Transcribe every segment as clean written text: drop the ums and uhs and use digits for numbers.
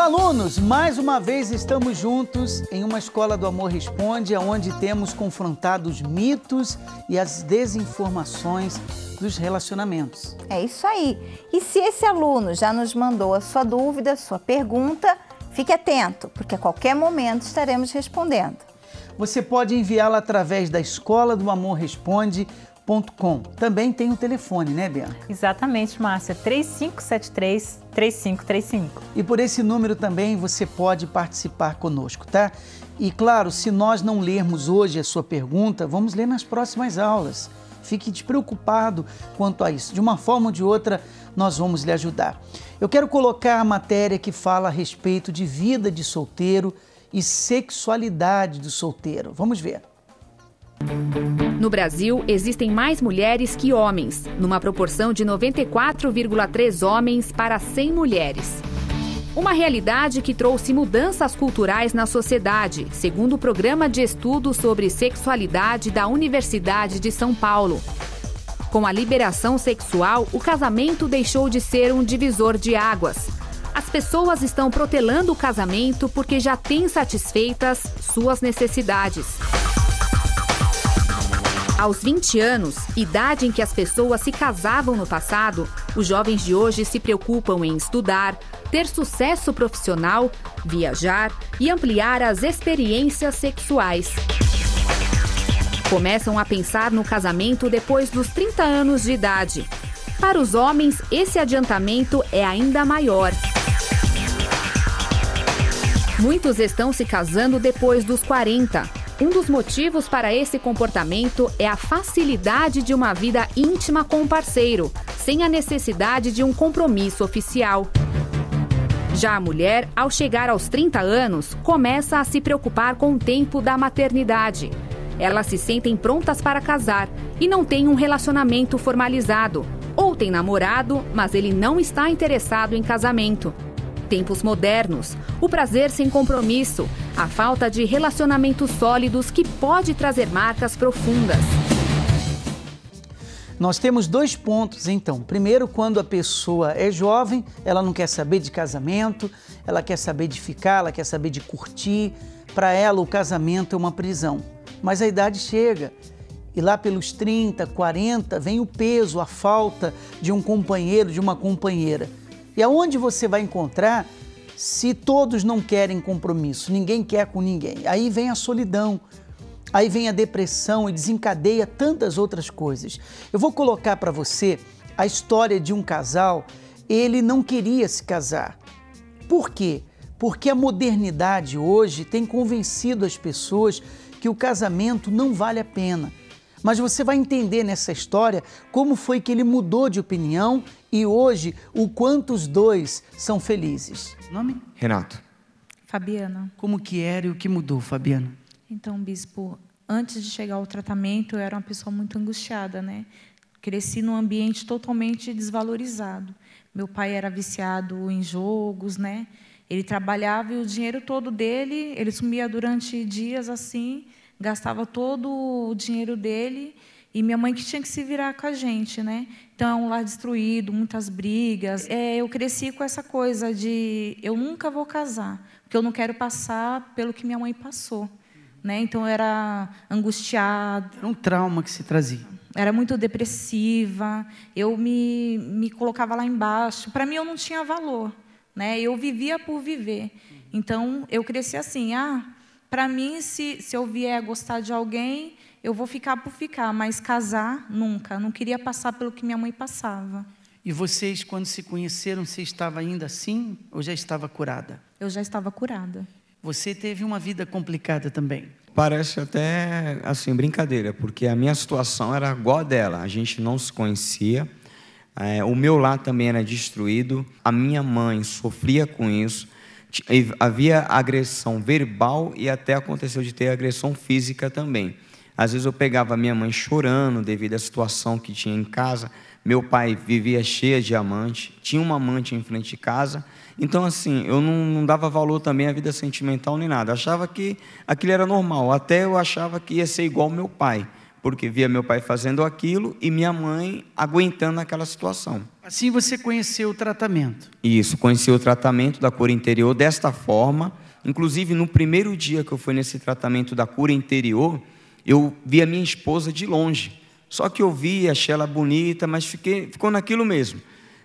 Alunos, mais uma vez estamos juntos em uma Escola do Amor Responde, onde temos confrontado os mitos e as desinformações dos relacionamentos. É isso aí. E se esse aluno já nos mandou a sua dúvida, sua pergunta, fique atento, porque a qualquer momento estaremos respondendo. Você pode enviá-la através da Escola do Amor Responde.com. Também tem o telefone, né, Bianca? Exatamente, Márcia, 3573-3535. E por esse número também você pode participar conosco, tá? E claro, se nós não lermos hoje a sua pergunta, vamos ler nas próximas aulas. Fique despreocupado quanto a isso. De uma forma ou de outra, nós vamos lhe ajudar. Eu quero colocar a matéria que fala a respeito de vida de solteiro e sexualidade do solteiro. Vamos ver. No Brasil, existem mais mulheres que homens, numa proporção de 94,3 homens para 100 mulheres. Uma realidade que trouxe mudanças culturais na sociedade, segundo o Programa de Estudos sobre Sexualidade da Universidade de São Paulo. Com a liberação sexual, o casamento deixou de ser um divisor de águas. As pessoas estão protelando o casamento porque já têm satisfeitas suas necessidades. Aos 20 anos, idade em que as pessoas se casavam no passado, os jovens de hoje se preocupam em estudar, ter sucesso profissional, viajar e ampliar as experiências sexuais. Começam a pensar no casamento depois dos 30 anos de idade. Para os homens, esse adiantamento é ainda maior. Muitos estão se casando depois dos 40. Um dos motivos para esse comportamento é a facilidade de uma vida íntima com o parceiro, sem a necessidade de um compromisso oficial. Já a mulher, ao chegar aos 30 anos, começa a se preocupar com o tempo da maternidade. Elas se sentem prontas para casar e não têm um relacionamento formalizado. Ou tem namorado, mas ele não está interessado em casamento. Tempos modernos, o prazer sem compromisso, a falta de relacionamentos sólidos que pode trazer marcas profundas. Nós temos 2 pontos, então. Primeiro, quando a pessoa é jovem, ela não quer saber de casamento, ela quer saber de ficar, ela quer saber de curtir. Para ela, o casamento é uma prisão. Mas a idade chega e lá pelos 30, 40, vem o peso, a falta de um companheiro, de uma companheira. E aonde você vai encontrar se todos não querem compromisso, ninguém quer com ninguém? Aí vem a solidão, aí vem a depressão e desencadeia tantas outras coisas. Eu vou colocar para você a história de um casal, ele não queria se casar. Por quê? Porque a modernidade hoje tem convencido as pessoas que o casamento não vale a pena. Mas você vai entender nessa história como foi que ele mudou de opinião e hoje o quanto os dois são felizes. Nome? Renato. Fabiana. Como que era e o que mudou, Fabiana? Então, bispo, antes de chegar ao tratamento, eu era uma pessoa muito angustiada, né? Cresci num ambiente totalmente desvalorizado. Meu pai era viciado em jogos, né? Ele trabalhava e o dinheiro todo dele, ele sumia durante dias assim, gastava todo o dinheiro dele e minha mãe que tinha que se virar com a gente, né? Então, um lar destruído, muitas brigas. Eu cresci com essa coisa de eu nunca vou casar, porque eu não quero passar pelo que minha mãe passou, né? Então, eu era angustiada. Era um trauma que se trazia. Era muito depressiva, eu me colocava lá embaixo. Para mim, eu não tinha valor, né? Eu vivia por viver. Então, eu cresci assim, para mim, se eu vier a gostar de alguém, eu vou ficar por ficar, mas casar, nunca. Não queria passar pelo que minha mãe passava. E vocês, quando se conheceram, você estava ainda assim ou já estava curada? Eu já estava curada. Você teve uma vida complicada também. Parece até, assim, brincadeira, porque a minha situação era igual a dela. A gente não se conhecia, o meu lar também era destruído, a minha mãe sofria com isso. Havia agressão verbal e até aconteceu de ter agressão física também. Às vezes eu pegava a minha mãe chorando devido à situação que tinha em casa. Meu pai vivia cheio de amante, tinha uma amante em frente de casa. Então, assim, eu não dava valor também à vida sentimental nem nada. Eu achava que aquilo era normal. Até eu achava que ia ser igual ao meu pai. porque via meu pai fazendo aquilo e minha mãe aguentando aquela situação. Assim você conheceu o tratamento. Isso, conheci o tratamento da cura interior desta forma. Inclusive, no primeiro dia que eu fui nesse tratamento da cura interior, eu vi a minha esposa de longe. Só que eu vi, achei ela bonita, mas ficou naquilo mesmo.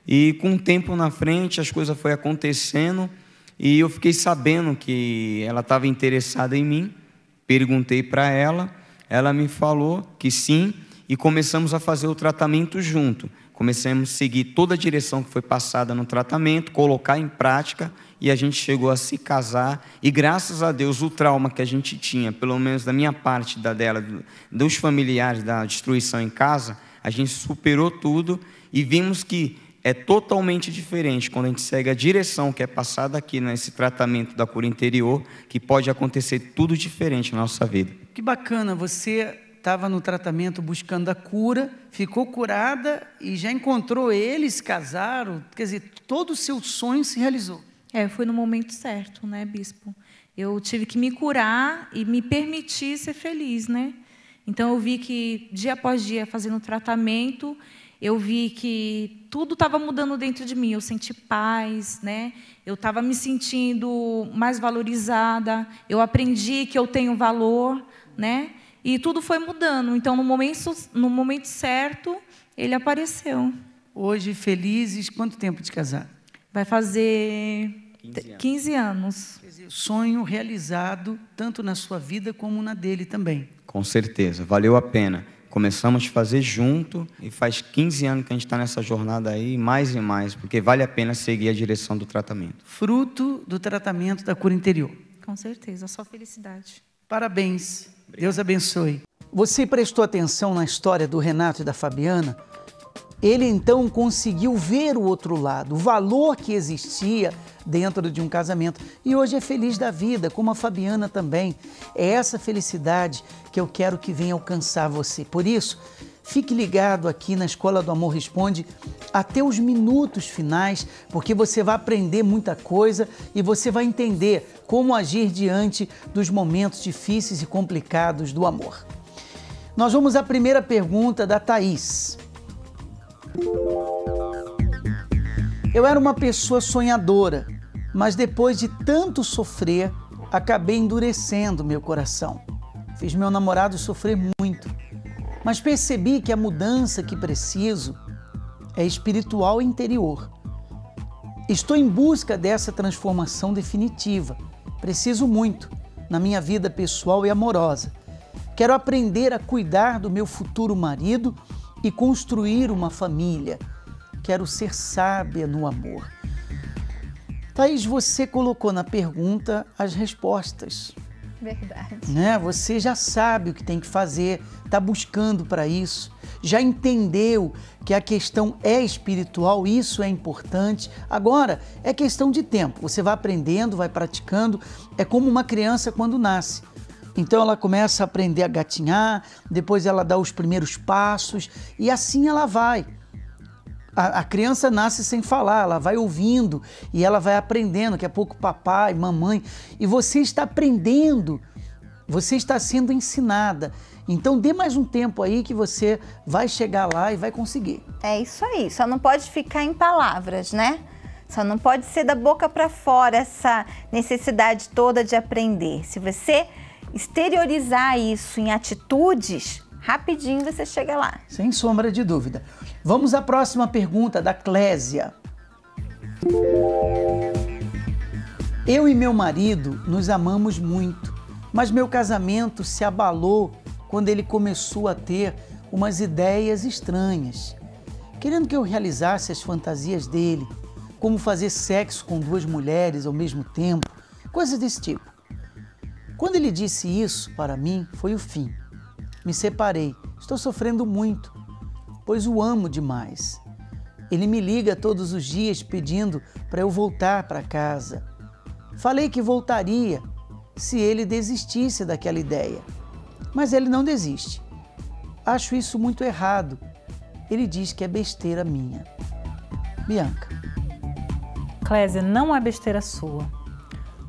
E com o tempo na frente, as coisas foram acontecendo e eu fiquei sabendo que ela estava interessada em mim. Perguntei para ela, ela me falou que sim e começamos a fazer o tratamento junto. Começamos a seguir toda a direção que foi passada no tratamento, colocar em prática e a gente chegou a se casar. E graças a Deus, o trauma que a gente tinha, pelo menos da minha parte, da dela, dos familiares, da destruição em casa, a gente superou tudo e vimos que é totalmente diferente quando a gente segue a direção que é passada aqui nesse tratamento da cura interior, que pode acontecer tudo diferente na nossa vida. Que bacana, você estava no tratamento buscando a cura, ficou curada e já encontrou ele, se casaram, quer dizer, todo o seu sonho se realizou. Foi no momento certo, né, bispo? Eu tive que me curar e me permitir ser feliz, né? Então eu vi que dia após dia fazendo tratamento, eu vi que tudo estava mudando dentro de mim. Eu senti paz, né? Eu estava me sentindo mais valorizada. Eu aprendi que eu tenho valor, né? E tudo foi mudando. Então, no momento certo, ele apareceu. Hoje, felizes, quanto tempo de casar? Vai fazer 15 anos. Quer dizer, sonho realizado, tanto na sua vida como na dele também. Com certeza, valeu a pena. Começamos a fazer junto e faz 15 anos que a gente está nessa jornada aí, mais e mais, porque vale a pena seguir a direção do tratamento. Fruto do tratamento da cura interior. Com certeza, só felicidade. Parabéns. Obrigado. Deus abençoe. Você prestou atenção na história do Renato e da Fabiana? Ele então conseguiu ver o outro lado, o valor que existia dentro de um casamento. E hoje é feliz da vida, como a Fabiana também. É essa felicidade que eu quero que venha alcançar você. Por isso, fique ligado aqui na Escola do Amor Responde até os minutos finais, porque você vai aprender muita coisa e você vai entender como agir diante dos momentos difíceis e complicados do amor. Nós vamos à primeira pergunta da Thaís. Eu era uma pessoa sonhadora, mas depois de tanto sofrer, acabei endurecendo meu coração. Fiz meu namorado sofrer muito, mas percebi que a mudança que preciso é espiritual e interior. Estou em busca dessa transformação definitiva. Preciso muito na minha vida pessoal e amorosa. Quero aprender a cuidar do meu futuro marido e construir uma família. Quero ser sábia no amor. Thaís, você colocou na pergunta as respostas. Verdade. Né? Você já sabe o que tem que fazer, está buscando para isso, já entendeu que a questão é espiritual, isso é importante. Agora, é questão de tempo. Você vai aprendendo, vai praticando. É como uma criança quando nasce. Então ela começa a aprender a gatinhar, depois ela dá os primeiros passos e assim ela vai. A criança nasce sem falar, ela vai ouvindo e ela vai aprendendo, daqui a pouco papai, mamãe, e você está aprendendo, você está sendo ensinada. Então dê mais um tempo aí que você vai chegar lá e vai conseguir. É isso aí, só não pode ficar em palavras, né? Só não pode ser da boca para fora essa necessidade toda de aprender. Se você exteriorizar isso em atitudes, rapidinho você chega lá. Sem sombra de dúvida. Vamos à próxima pergunta da Clésia. Eu e meu marido nos amamos muito, mas meu casamento se abalou quando ele começou a ter umas ideias estranhas, querendo que eu realizasse as fantasias dele, como fazer sexo com 2 mulheres ao mesmo tempo, coisas desse tipo. Quando ele disse isso para mim, foi o fim. Me separei, estou sofrendo muito, pois o amo demais. Ele me liga todos os dias pedindo para eu voltar para casa. Falei que voltaria se ele desistisse daquela ideia, mas ele não desiste. Acho isso muito errado. Ele diz que é besteira minha. Bianca. Clésia, não é besteira sua.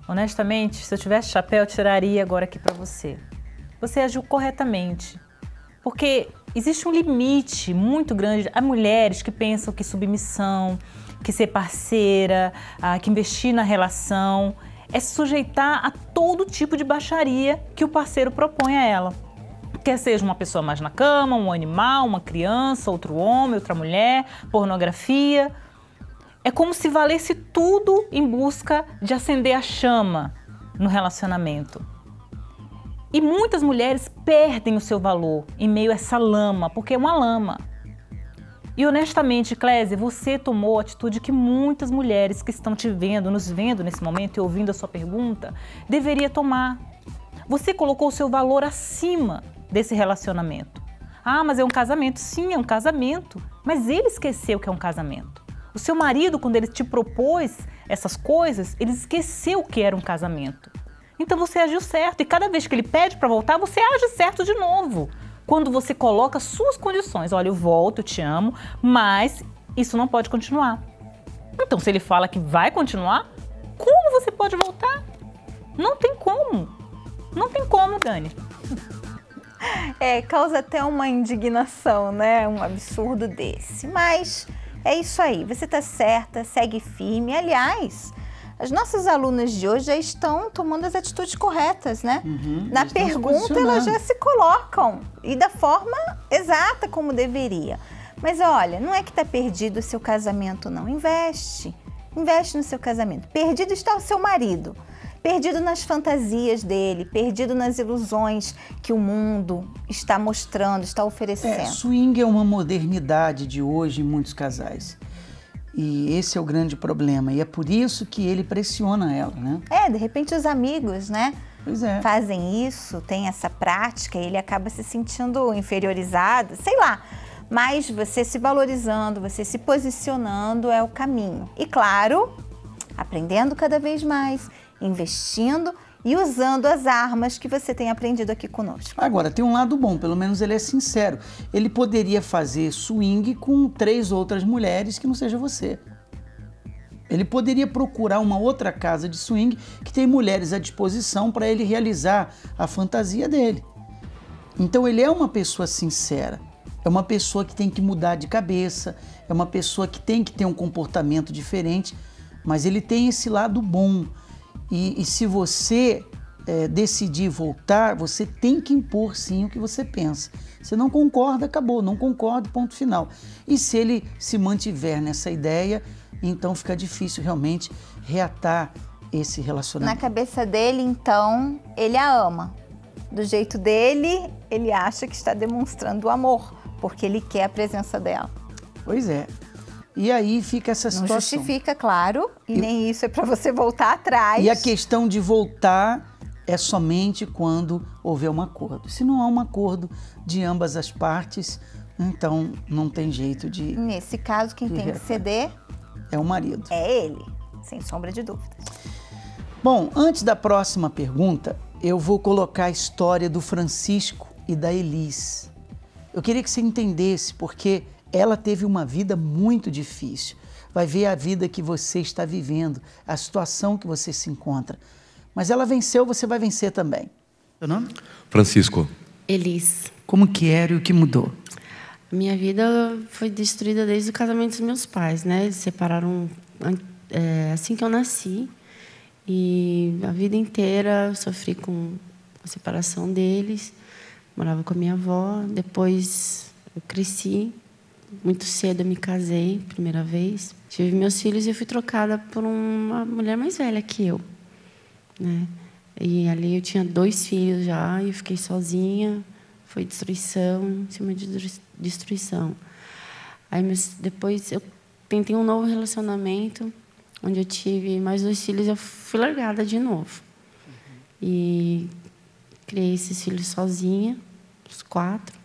Honestamente, se eu tivesse chapéu, eu tiraria agora aqui para você. Você agiu corretamente. Porque existe um limite muito grande. Há mulheres que pensam que submissão, que ser parceira, que investir na relação é se sujeitar a todo tipo de baixaria que o parceiro propõe a ela. Quer seja uma pessoa mais na cama, um animal, uma criança, outro homem, outra mulher, pornografia. É como se valesse tudo em busca de acender a chama no relacionamento. E muitas mulheres perdem o seu valor em meio a essa lama, porque é uma lama. E honestamente, Clésia, você tomou a atitude que muitas mulheres que estão te vendo, nos vendo nesse momento e ouvindo a sua pergunta, deveria tomar. Você colocou o seu valor acima desse relacionamento. Ah, mas é um casamento. Sim, é um casamento, mas ele esqueceu que é um casamento. O seu marido, quando ele te propôs essas coisas, ele esqueceu que era um casamento. Então você agiu certo e cada vez que ele pede para voltar, você age certo de novo. Quando você coloca suas condições, olha, eu volto, eu te amo, mas isso não pode continuar. Então, se ele fala que vai continuar, como você pode voltar? Não tem como. Não tem como, Dani. Causa até uma indignação, né? Um absurdo desse. Mas é isso aí, você tá certa, segue firme. Aliás, as nossas alunas de hoje já estão tomando as atitudes corretas, né? Na pergunta elas já se colocam e da forma exata como deveria. Mas olha, não é que está perdido o seu casamento, não. Investe no seu casamento. Perdido está o seu marido, perdido nas fantasias dele, perdido nas ilusões que o mundo está mostrando, está oferecendo. Swing é uma modernidade de hoje em muitos casais. E esse é o grande problema. E é por isso que ele pressiona ela, né? De repente os amigos, né? Pois é. Fazem isso, tem essa prática, e ele acaba se sentindo inferiorizado, sei lá. Mas você se valorizando, você se posicionando é o caminho. E claro, aprendendo cada vez mais, investindo e usando as armas que você tem aprendido aqui conosco. Agora, tem um lado bom, pelo menos ele é sincero. Ele poderia fazer swing com 3 outras mulheres que não seja você. Ele poderia procurar uma outra casa de swing que tem mulheres à disposição para ele realizar a fantasia dele. Então ele é uma pessoa sincera, é uma pessoa que tem que mudar de cabeça, é uma pessoa que tem que ter um comportamento diferente, mas ele tem esse lado bom. E se você decidir voltar, você tem que impor sim o que você pensa. Você não concorda, acabou, não concorda, ponto final. E se ele se mantiver nessa ideia, então fica difícil realmente reatar esse relacionamento. Na cabeça dele, então, ele a ama. Do jeito dele, ele acha que está demonstrando amor, porque ele quer a presença dela. Pois é. E aí fica essa situação. Não justifica, claro, e nem isso é para você voltar atrás. E a questão de voltar é somente quando houver um acordo. Se não há um acordo de ambas as partes, então não tem jeito de... Nesse caso, quem tem que ceder... é o marido. É ele, sem sombra de dúvidas. Bom, antes da próxima pergunta, eu vou colocar a história do Francisco e da Elis. Eu queria que você entendesse, porque ela teve uma vida muito difícil. Vai ver a vida que você está vivendo, a situação que você se encontra. Mas ela venceu, você vai vencer também. Seu nome? Francisco. Elis. Como que era e o que mudou? Minha vida foi destruída desde o casamento dos meus pais, né? Eles se separaram assim que eu nasci. E a vida inteira eu sofri com a separação deles. Morava com a minha avó. Depois eu cresci. Muito cedo eu me casei, primeira vez. Tive meus filhos e eu fui trocada por uma mulher mais velha que eu, né? E ali eu tinha 2 filhos já e eu fiquei sozinha. Foi destruição em cima de destruição. Aí depois eu tentei um novo relacionamento, onde eu tive mais 2 filhos e eu fui largada de novo. E criei esses filhos sozinha, os 4.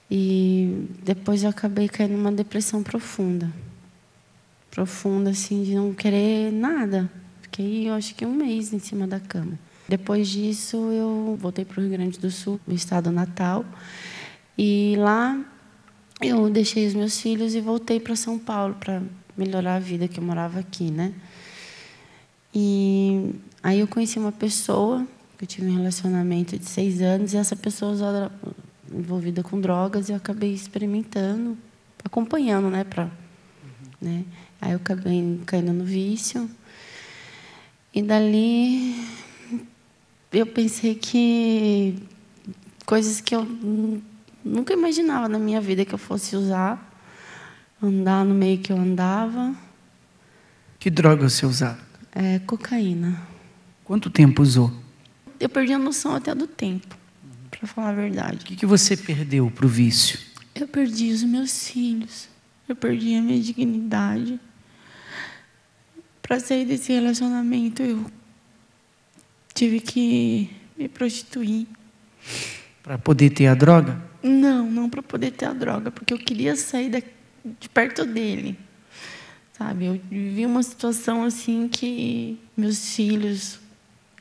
E depois eu acabei caindo numa depressão profunda. Profunda, assim, de não querer nada. Fiquei, eu acho que 1 mês em cima da cama. Depois disso, eu voltei para o Rio Grande do Sul, meu estado natal. E lá eu deixei os meus filhos e voltei para São Paulo para melhorar a vida, que eu morava aqui, né? E aí eu conheci uma pessoa, eu tive um relacionamento de 6 anos, e essa pessoa envolvida com drogas, e eu acabei experimentando, acompanhando, né, né? Aí eu acabei caindo no vício. E dali eu pensei que coisas que eu nunca imaginava na minha vida que eu fosse usar, andar no meio que eu andava. Que droga você usava? Cocaína. Quanto tempo usou? Eu perdi a noção até do tempo, para falar a verdade. O que você perdeu pro vício? Eu perdi os meus filhos. Eu perdi a minha dignidade. Para sair desse relacionamento, eu tive que me prostituir. Para poder ter a droga? Não para poder ter a droga, porque eu queria sair de perto dele. Sabe, eu vivi uma situação assim que meus filhos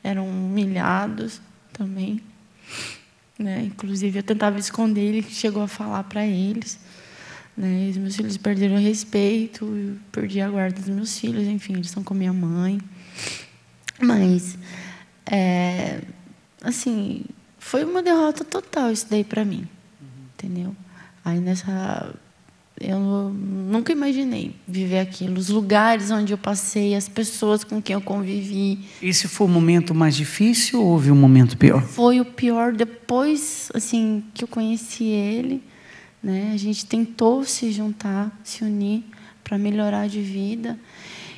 eram humilhados também, né? Inclusive eu tentava esconder, ele chegou a falar para eles, né? Os meus filhos perderam o respeito, eu perdi a guarda dos meus filhos, enfim, eles estão com minha mãe. Mas, assim, foi uma derrota total isso daí para mim, entendeu? Aí eu nunca imaginei viver aquilo, os lugares onde eu passei, as pessoas com quem eu convivi. Esse foi o momento mais difícil ou houve um momento pior? Foi o pior depois, assim, que eu conheci ele, né? A gente tentou se juntar, se unir para melhorar de vida.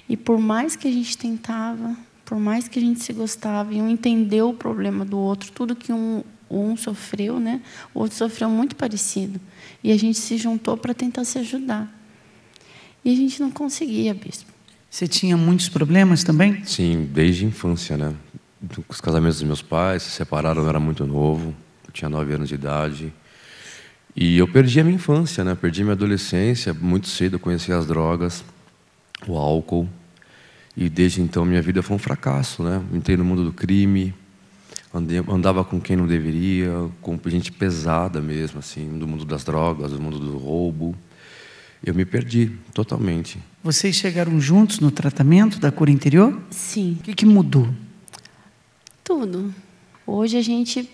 E por mais que a gente tentava, por mais que a gente se gostava e um entendeu o problema do outro, tudo que um sofreu, né? O outro sofreu muito parecido. E a gente se juntou para tentar se ajudar. E a gente não conseguia, bispo. Você tinha muitos problemas também? Sim, desde a infância, né? Os casamentos dos meus pais se separaram, eu era muito novo, eu tinha 9 anos de idade. E eu perdi a minha infância, né? Perdi a minha adolescência, muito cedo eu conheci as drogas, o álcool. E desde então minha vida foi um fracasso, né? Entrei no mundo do crime, andava com quem não deveria, com gente pesada mesmo, assim, do mundo das drogas, do mundo do roubo. Eu me perdi totalmente. Vocês chegaram juntos no tratamento da cura interior? Sim. O que mudou? Tudo. Hoje a gente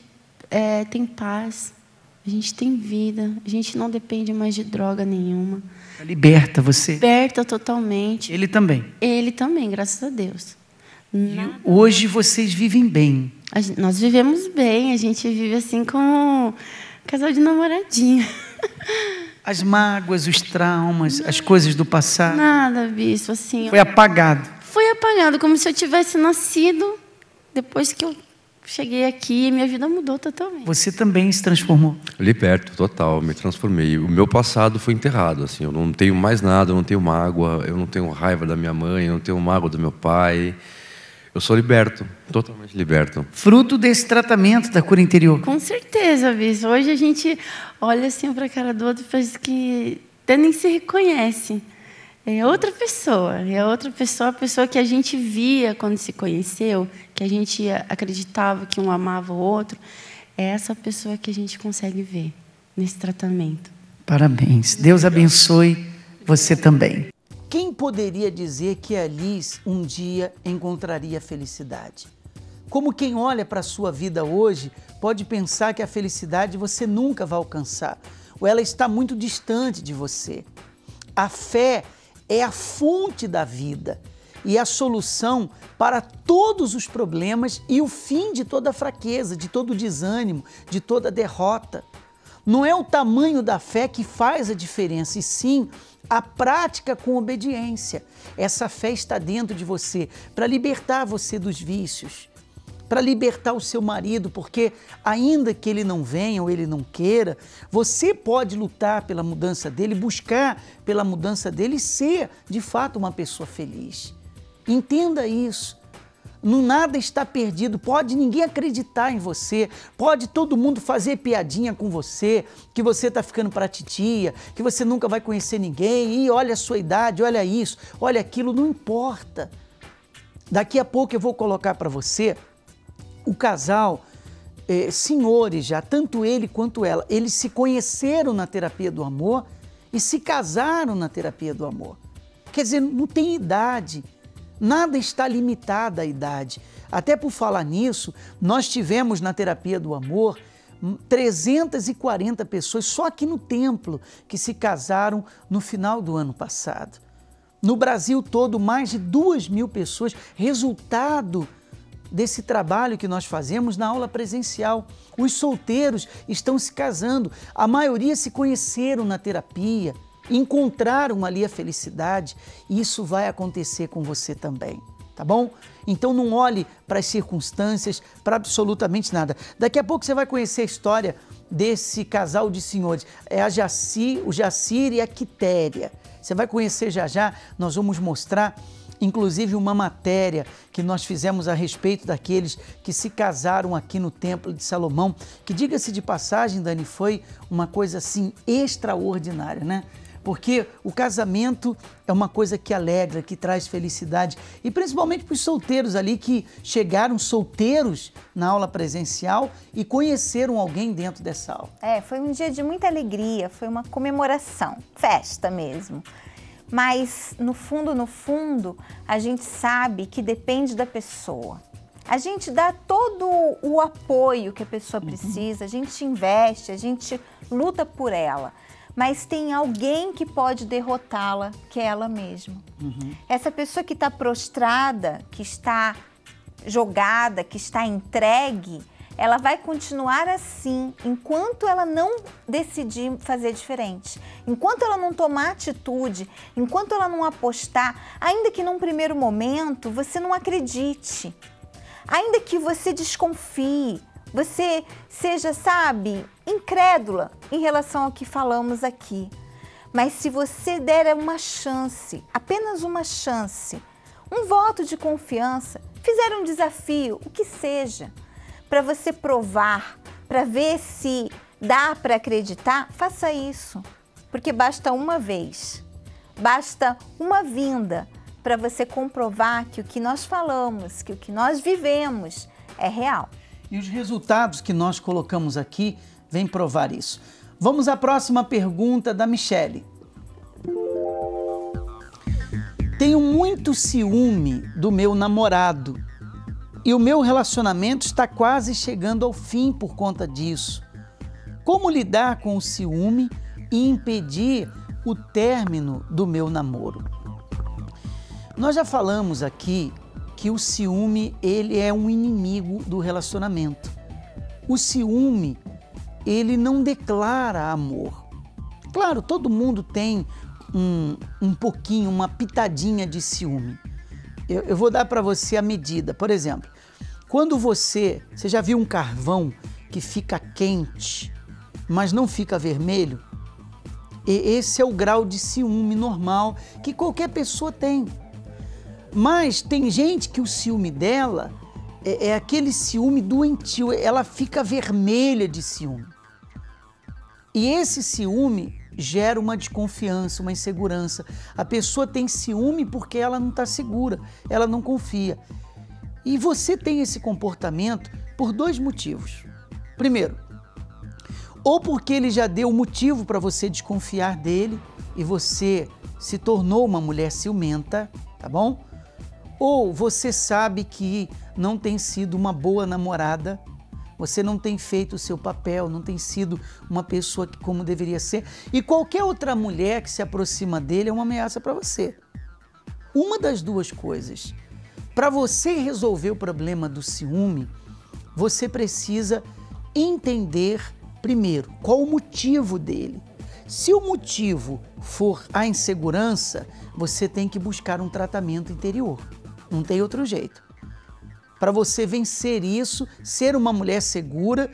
tem paz, a gente tem vida, a gente não depende mais de droga nenhuma. Liberta você? Liberta totalmente. Ele também? Ele também, graças a Deus. Hoje vocês vivem bem? Nós vivemos bem, a gente vive assim como um casal de namoradinho. As mágoas, os traumas, as coisas do passado? Nada, bispo, assim... Foi apagado? Foi apagado, como se eu tivesse nascido depois que eu cheguei aqui e minha vida mudou totalmente. Você também se transformou? Liberto, total, me transformei. O meu passado foi enterrado, assim, eu não tenho mais nada, eu não tenho mágoa, eu não tenho raiva da minha mãe, eu não tenho mágoa do meu pai. Eu sou liberto, totalmente liberto. Fruto desse tratamento da cura interior? Com certeza, bispo. Hoje a gente olha assim para a cara do outro e parece que até nem se reconhece. É outra pessoa, a pessoa que a gente via quando se conheceu, que a gente acreditava que um amava o outro, é essa pessoa que a gente consegue ver nesse tratamento. Parabéns. Deus abençoe você também. Quem poderia dizer que a Liz um dia encontraria felicidade? Como quem olha para a sua vida hoje pode pensar que a felicidade você nunca vai alcançar, ou ela está muito distante de você. A fé é a fonte da vida e a solução para todos os problemas e o fim de toda fraqueza, de todo desânimo, de toda derrota. Não é o tamanho da fé que faz a diferença, e sim a prática com obediência. Essa fé está dentro de você para libertar você dos vícios, para libertar o seu marido, porque ainda que ele não venha ou ele não queira, você pode lutar pela mudança dele, buscar pela mudança dele e ser, de fato, uma pessoa feliz. Entenda isso. Nada está perdido, pode ninguém acreditar em você, pode todo mundo fazer piadinha com você, que você está ficando para titia, que você nunca vai conhecer ninguém, e olha a sua idade, olha isso, olha aquilo, não importa. Daqui a pouco eu vou colocar para você o casal, senhores já, tanto ele quanto ela, eles se conheceram na terapia do amor e se casaram na terapia do amor. Quer dizer, não tem idade. Nada está limitado à idade. Até por falar nisso, nós tivemos na terapia do amor 340 pessoas só aqui no templo que se casaram no final do ano passado. No Brasil todo, mais de 2.000 pessoas, resultado desse trabalho que nós fazemos na aula presencial. Os solteiros estão se casando, a maioria se conheceram na terapia, encontraram ali a felicidade, e isso vai acontecer com você também, tá bom? Então não olhe para as circunstâncias, para absolutamente nada. Daqui a pouco você vai conhecer a história desse casal de senhores, é o Jacir e a Quitéria. Você vai conhecer já já, nós vamos mostrar inclusive uma matéria que nós fizemos a respeito daqueles que se casaram aqui no Templo de Salomão, que, diga-se de passagem, Dani, foi uma coisa assim extraordinária, né? Porque o casamento é uma coisa que alegra, que traz felicidade, e principalmente para os solteiros ali que chegaram solteiros na aula presencial e conheceram alguém dentro dessa aula. Foi um dia de muita alegria, foi uma comemoração, festa mesmo. Mas, no fundo, a gente sabe que depende da pessoa. A gente dá todo o apoio que a pessoa precisa, a gente investe, a gente luta por ela. Mas tem alguém que pode derrotá-la, que é ela mesma. Essa pessoa que está prostrada, que está jogada, que está entregue, ela vai continuar assim, enquanto ela não decidir fazer diferente. Enquanto ela não tomar atitude, enquanto ela não apostar, ainda que num primeiro momento você não acredite, ainda que você desconfie, você seja, sabe, incrédula em relação ao que falamos aqui. Mas se você der uma chance, apenas uma chance, um voto de confiança, fizer um desafio, o que seja, para você provar, para ver se dá para acreditar, faça isso. Porque basta uma vez, basta uma vinda para você comprovar que o que nós falamos, que o que nós vivemos é real. E os resultados que nós colocamos aqui vêm provar isso. Vamos à próxima pergunta da Michele. Tenho muito ciúme do meu namorado e o meu relacionamento está quase chegando ao fim por conta disso. Como lidar com o ciúme e impedir o término do meu namoro? Nós já falamos aqui que o ciúme, ele é um inimigo do relacionamento. O ciúme, ele não declara amor. Claro, todo mundo tem um pouquinho, uma pitadinha de ciúme. Eu vou dar para você a medida. Por exemplo, quando você já viu um carvão que fica quente, mas não fica vermelho? Esse é o grau de ciúme normal que qualquer pessoa tem. Mas tem gente que o ciúme dela é aquele ciúme doentio, ela fica vermelha de ciúme. E esse ciúme gera uma desconfiança, uma insegurança. A pessoa tem ciúme porque ela não está segura, ela não confia. E você tem esse comportamento por dois motivos. Primeiro, ou porque ele já deu motivo para você desconfiar dele e você se tornou uma mulher ciumenta, tá bom? Ou você sabe que não tem sido uma boa namorada, você não tem feito o seu papel, não tem sido uma pessoa que como deveria ser, e qualquer outra mulher que se aproxima dele é uma ameaça para você. Uma das duas coisas. Para você resolver o problema do ciúme, você precisa entender primeiro qual o motivo dele. Se o motivo for a insegurança, você tem que buscar um tratamento interior. Não tem outro jeito. Para você vencer isso, ser uma mulher segura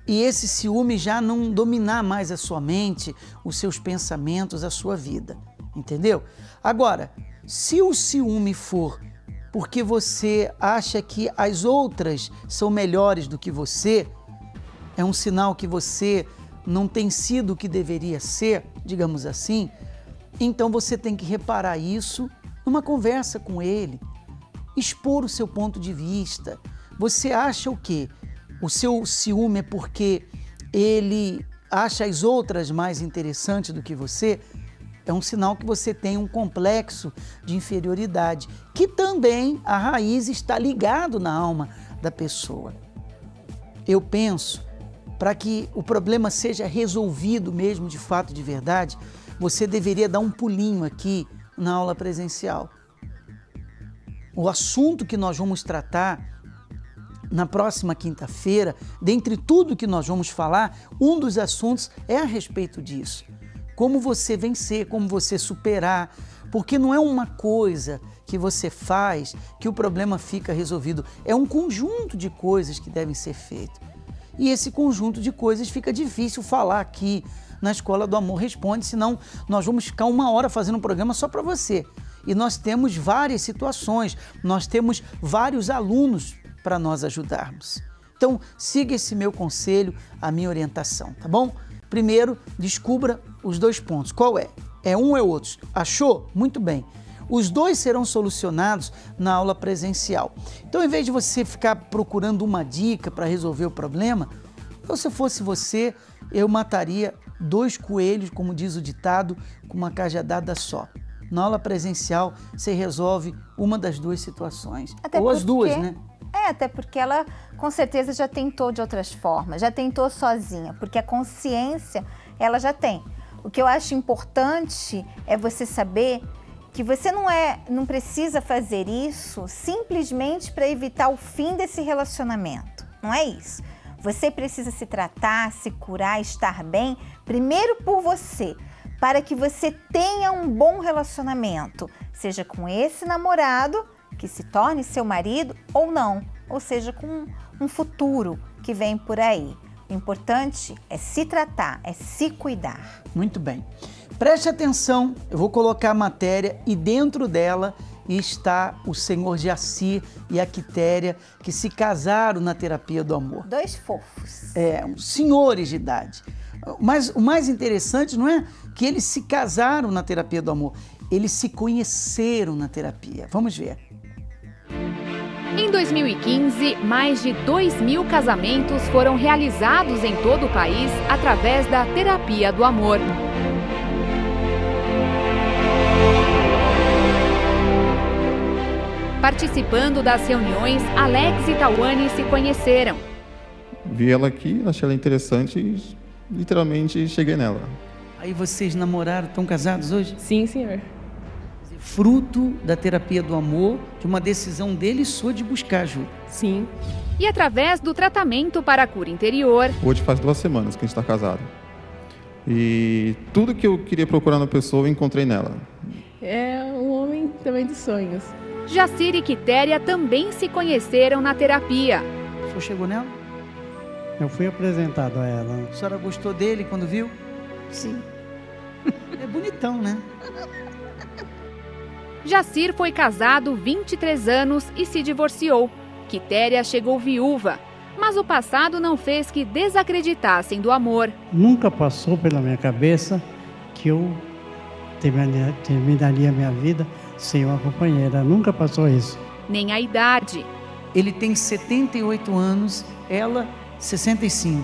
e esse ciúme já não dominar mais a sua mente, os seus pensamentos, a sua vida. Entendeu? Agora, se o ciúme for porque você acha que as outras são melhores do que você, é um sinal que você não tem sido o que deveria ser, digamos assim, então você tem que reparar isso numa conversa com ele, expor o seu ponto de vista. Você acha o quê? O seu ciúme é porque ele acha as outras mais interessantes do que você? É um sinal que você tem um complexo de inferioridade, que também a raiz está ligado na alma da pessoa. Eu penso para que o problema seja resolvido mesmo de fato, de verdade, você deveria dar um pulinho aqui na aula presencial. O assunto que nós vamos tratar na próxima quinta-feira, dentre tudo que nós vamos falar, um dos assuntos é a respeito disso. Como você vencer, como você superar, porque não é uma coisa que você faz que o problema fica resolvido, é um conjunto de coisas que devem ser feitas. E esse conjunto de coisas fica difícil falar aqui na Escola do Amor Responde, senão nós vamos ficar 1 hora fazendo um programa só para você. E nós temos várias situações, nós temos vários alunos para nós ajudarmos. Então, siga esse meu conselho, a minha orientação, tá bom? Primeiro, descubra os 2 pontos. Qual é? É um ou é outro? Achou? Muito bem. Os 2 serão solucionados na aula presencial. Então, em vez de você ficar procurando uma dica para resolver o problema, se fosse você, eu mataria 2 coelhos, como diz o ditado, com uma cajadada só. Na aula presencial, você resolve uma das 2 situações. Ou as 2, né? Até porque ela, com certeza, já tentou de outras formas, já tentou sozinha, porque a consciência, ela já tem. O que eu acho importante é você saber que você não precisa fazer isso simplesmente para evitar o fim desse relacionamento. Não é isso. Você precisa se tratar, se curar, estar bem, primeiro por você, para que você tenha um bom relacionamento, seja com esse namorado, que se torne seu marido ou não, ou seja, com um futuro que vem por aí. O importante é se tratar, é se cuidar. Muito bem. Preste atenção, eu vou colocar a matéria e dentro dela está o senhor Jacir e a Quitéria, que se casaram na terapia do amor. 2 fofos. Senhores de idade. Mas o mais interessante não é que eles se casaram na terapia do amor, eles se conheceram na terapia. Vamos ver. Em 2015, mais de 2.000 casamentos foram realizados em todo o país através da terapia do amor. Participando das reuniões, Alex e Tawane se conheceram. Vi ela aqui, achei ela interessante e literalmente cheguei nela. Aí vocês namoraram, estão casados hoje? Sim, senhor. Fruto da terapia do amor, de uma decisão dele e sua de buscar ajuda. Sim. E através do tratamento para a cura interior. Hoje faz 2 semanas que a gente está casado. E tudo que eu queria procurar na pessoa, eu encontrei nela. É um homem também de sonhos. Jacir e Quitéria também se conheceram na terapia. O senhor chegou nela? Eu fui apresentado a ela. A senhora gostou dele quando viu? Sim. É bonitão, né? Jacir foi casado 23 anos e se divorciou. Quitéria chegou viúva, mas o passado não fez que desacreditassem do amor. Nunca passou pela minha cabeça que eu terminaria minha vida sem uma companheira. Nunca passou isso. Nem a idade. Ele tem 78 anos, ela 65.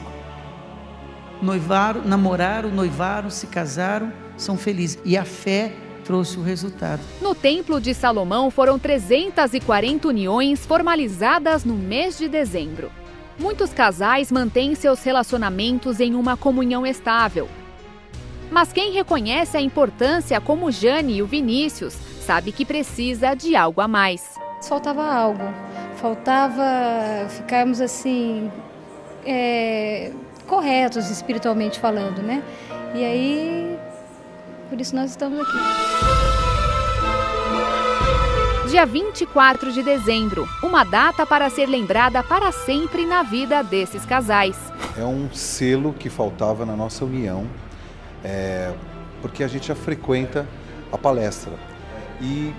Namoraram, se casaram, são felizes. E a fé trouxe o resultado. No Templo de Salomão foram 340 uniões formalizadas no mês de dezembro. Muitos casais mantêm seus relacionamentos em uma comunhão estável. Mas quem reconhece a importância, como Jane e o Vinícius, sabe que precisa de algo a mais. Faltava algo. Faltava ficarmos assim, corretos espiritualmente falando, né? E aí, por isso nós estamos aqui. Dia 24 de dezembro, uma data para ser lembrada para sempre na vida desses casais. É um selo que faltava na nossa união, porque a gente já frequenta a palestra. E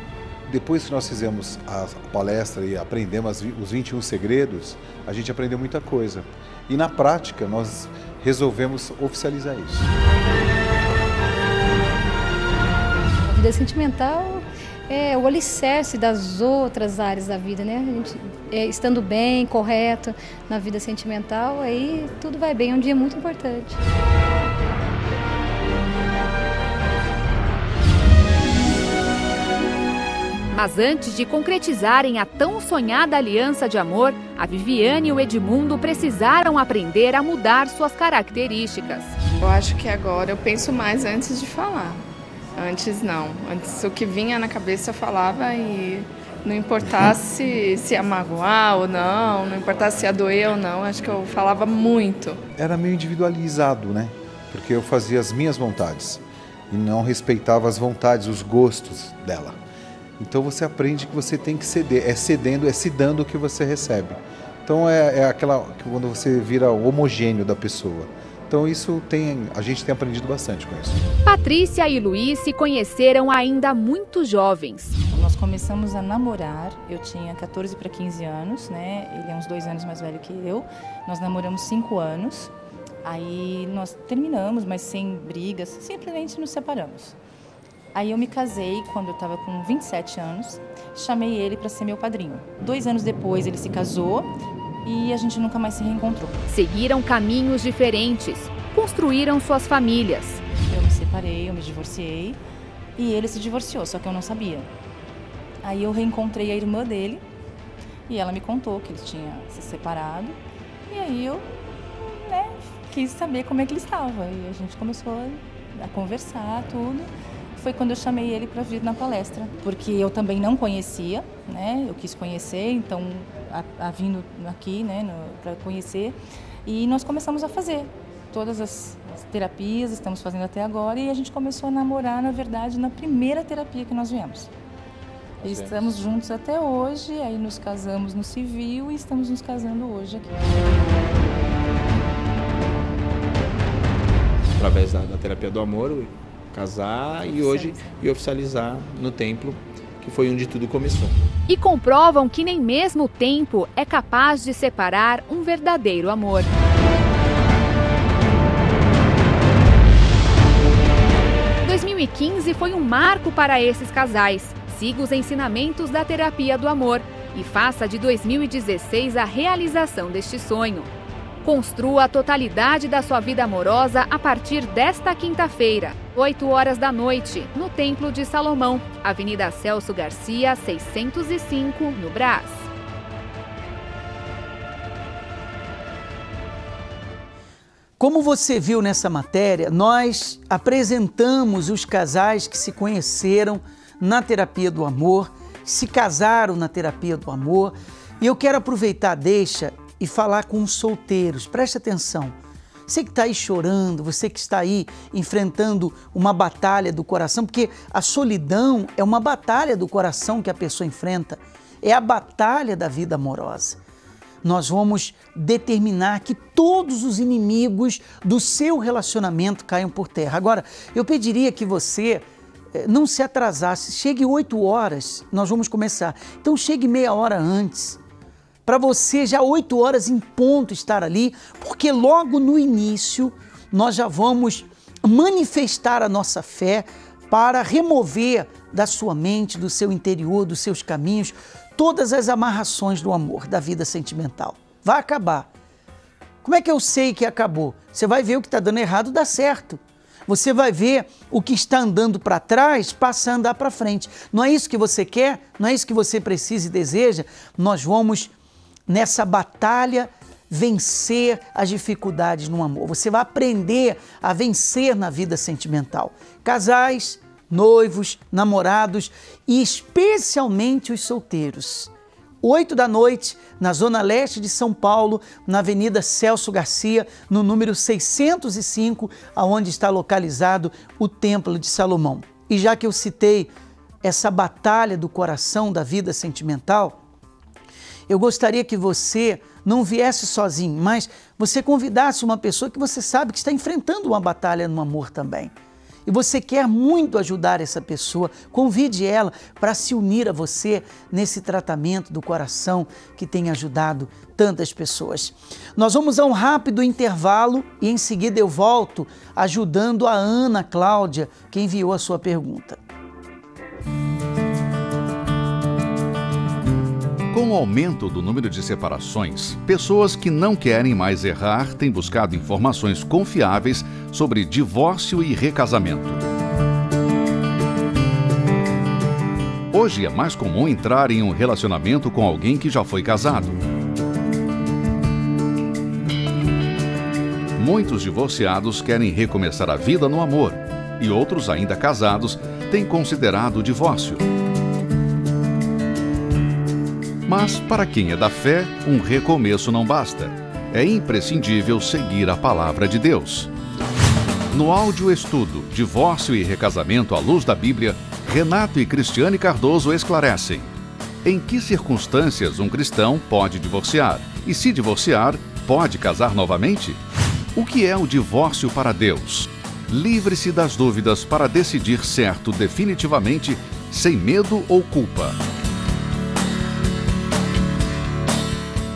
depois que nós fizemos a palestra e aprendemos os 21 segredos, a gente aprendeu muita coisa. E na prática, nós resolvemos oficializar isso. A vida sentimental é o alicerce das outras áreas da vida, né? A gente, estando bem, correto na vida sentimental, aí tudo vai bem. É um dia muito importante. Mas antes de concretizarem a tão sonhada aliança de amor, a Viviane e o Edmundo precisaram aprender a mudar suas características. Eu acho que agora eu penso mais antes de falar. Antes não. Antes o que vinha na cabeça eu falava e não importasse se ia magoar ou não importasse se ia doer ou não, acho que eu falava muito. Era meio individualizado, né? Porque eu fazia as minhas vontades e não respeitava as vontades, os gostos dela. Então você aprende que você tem que ceder, é se dando o que você recebe. Então é aquela quando você vira homogêneo da pessoa. Então a gente tem aprendido bastante com isso. Patrícia e Luiz se conheceram ainda muito jovens. Nós começamos a namorar, eu tinha 14 para 15 anos, né? Ele é uns 2 anos mais velho que eu. Nós namoramos 5 anos, aí nós terminamos, mas sem brigas, simplesmente nos separamos. Aí eu me casei quando eu estava com 27 anos, chamei ele para ser meu padrinho. 2 anos depois ele se casou e a gente nunca mais se reencontrou. Seguiram caminhos diferentes, construíram suas famílias. Eu me separei, eu me divorciei e ele se divorciou, só que eu não sabia. Aí eu reencontrei a irmã dele e ela me contou que ele tinha se separado. E aí eu quis saber como é que ele estava. E a gente começou a conversar, tudo. Foi quando eu chamei ele para vir na palestra, porque eu também não conhecia, né? Eu quis conhecer, então vindo aqui, né, para conhecer. E nós começamos a fazer todas as terapias, estamos fazendo até agora. E a gente começou a namorar, na verdade, na primeira terapia que nós viemos. E estamos juntos até hoje, aí nos casamos no civil e estamos nos casando hoje aqui. Através da terapia do amor, casar e hoje oficializar no templo, que foi onde tudo começou. E comprovam que nem mesmo o tempo é capaz de separar um verdadeiro amor. Em 2015 foi um marco para esses casais. Siga os ensinamentos da terapia do amor e faça de 2016 a realização deste sonho. Construa a totalidade da sua vida amorosa a partir desta quinta-feira, 20h, no Templo de Salomão, Avenida Celso Garcia, 605, no Brás. Como você viu nessa matéria, nós apresentamos os casais que se conheceram na terapia do amor, se casaram na terapia do amor. E eu quero aproveitar, deixa, e falar com os solteiros. Preste atenção. Você que está aí chorando, você que está aí enfrentando uma batalha do coração, porque a solidão é uma batalha do coração que a pessoa enfrenta, é a batalha da vida amorosa. Nós vamos determinar que todos os inimigos do seu relacionamento caiam por terra. Agora, eu pediria que você não se atrasasse, chegue 8 horas, nós vamos começar. Então chegue meia hora antes, para você já 8 horas em ponto estar ali, porque logo no início nós já vamos manifestar a nossa fé para remover da sua mente, do seu interior, dos seus caminhos, todas as amarrações do amor, da vida sentimental. Vai acabar. Como é que eu sei que acabou? Você vai ver o que está dando errado dá certo. Você vai ver o que está andando para trás, passa a andar para frente. Não é isso que você quer? Não é isso que você precisa e deseja? Nós vamos, nessa batalha, vencer as dificuldades no amor. Você vai aprender a vencer na vida sentimental. Casais, noivos, namorados e especialmente os solteiros. 20h, na Zona Leste de São Paulo, na Avenida Celso Garcia, no número 605, onde está localizado o Templo de Salomão. E já que eu citei essa batalha do coração da vida sentimental, eu gostaria que você não viesse sozinho, mas você convidasse uma pessoa que você sabe que está enfrentando uma batalha no amor também. E você quer muito ajudar essa pessoa, convide ela para se unir a você nesse tratamento do coração que tem ajudado tantas pessoas. Nós vamos a um rápido intervalo e em seguida eu volto ajudando a Ana Cláudia, que enviou a sua pergunta. Com o aumento do número de separações, pessoas que não querem mais errar têm buscado informações confiáveis sobre divórcio e recasamento. Hoje é mais comum entrar em um relacionamento com alguém que já foi casado. Muitos divorciados querem recomeçar a vida no amor e outros, ainda casados, têm considerado o divórcio. Mas, para quem é da fé, um recomeço não basta. É imprescindível seguir a palavra de Deus. No áudio estudo Divórcio e Recasamento à Luz da Bíblia, Renato e Cristiane Cardoso esclarecem: em que circunstâncias um cristão pode divorciar? E se divorciar, pode casar novamente? O que é o divórcio para Deus? Livre-se das dúvidas para decidir certo definitivamente, sem medo ou culpa.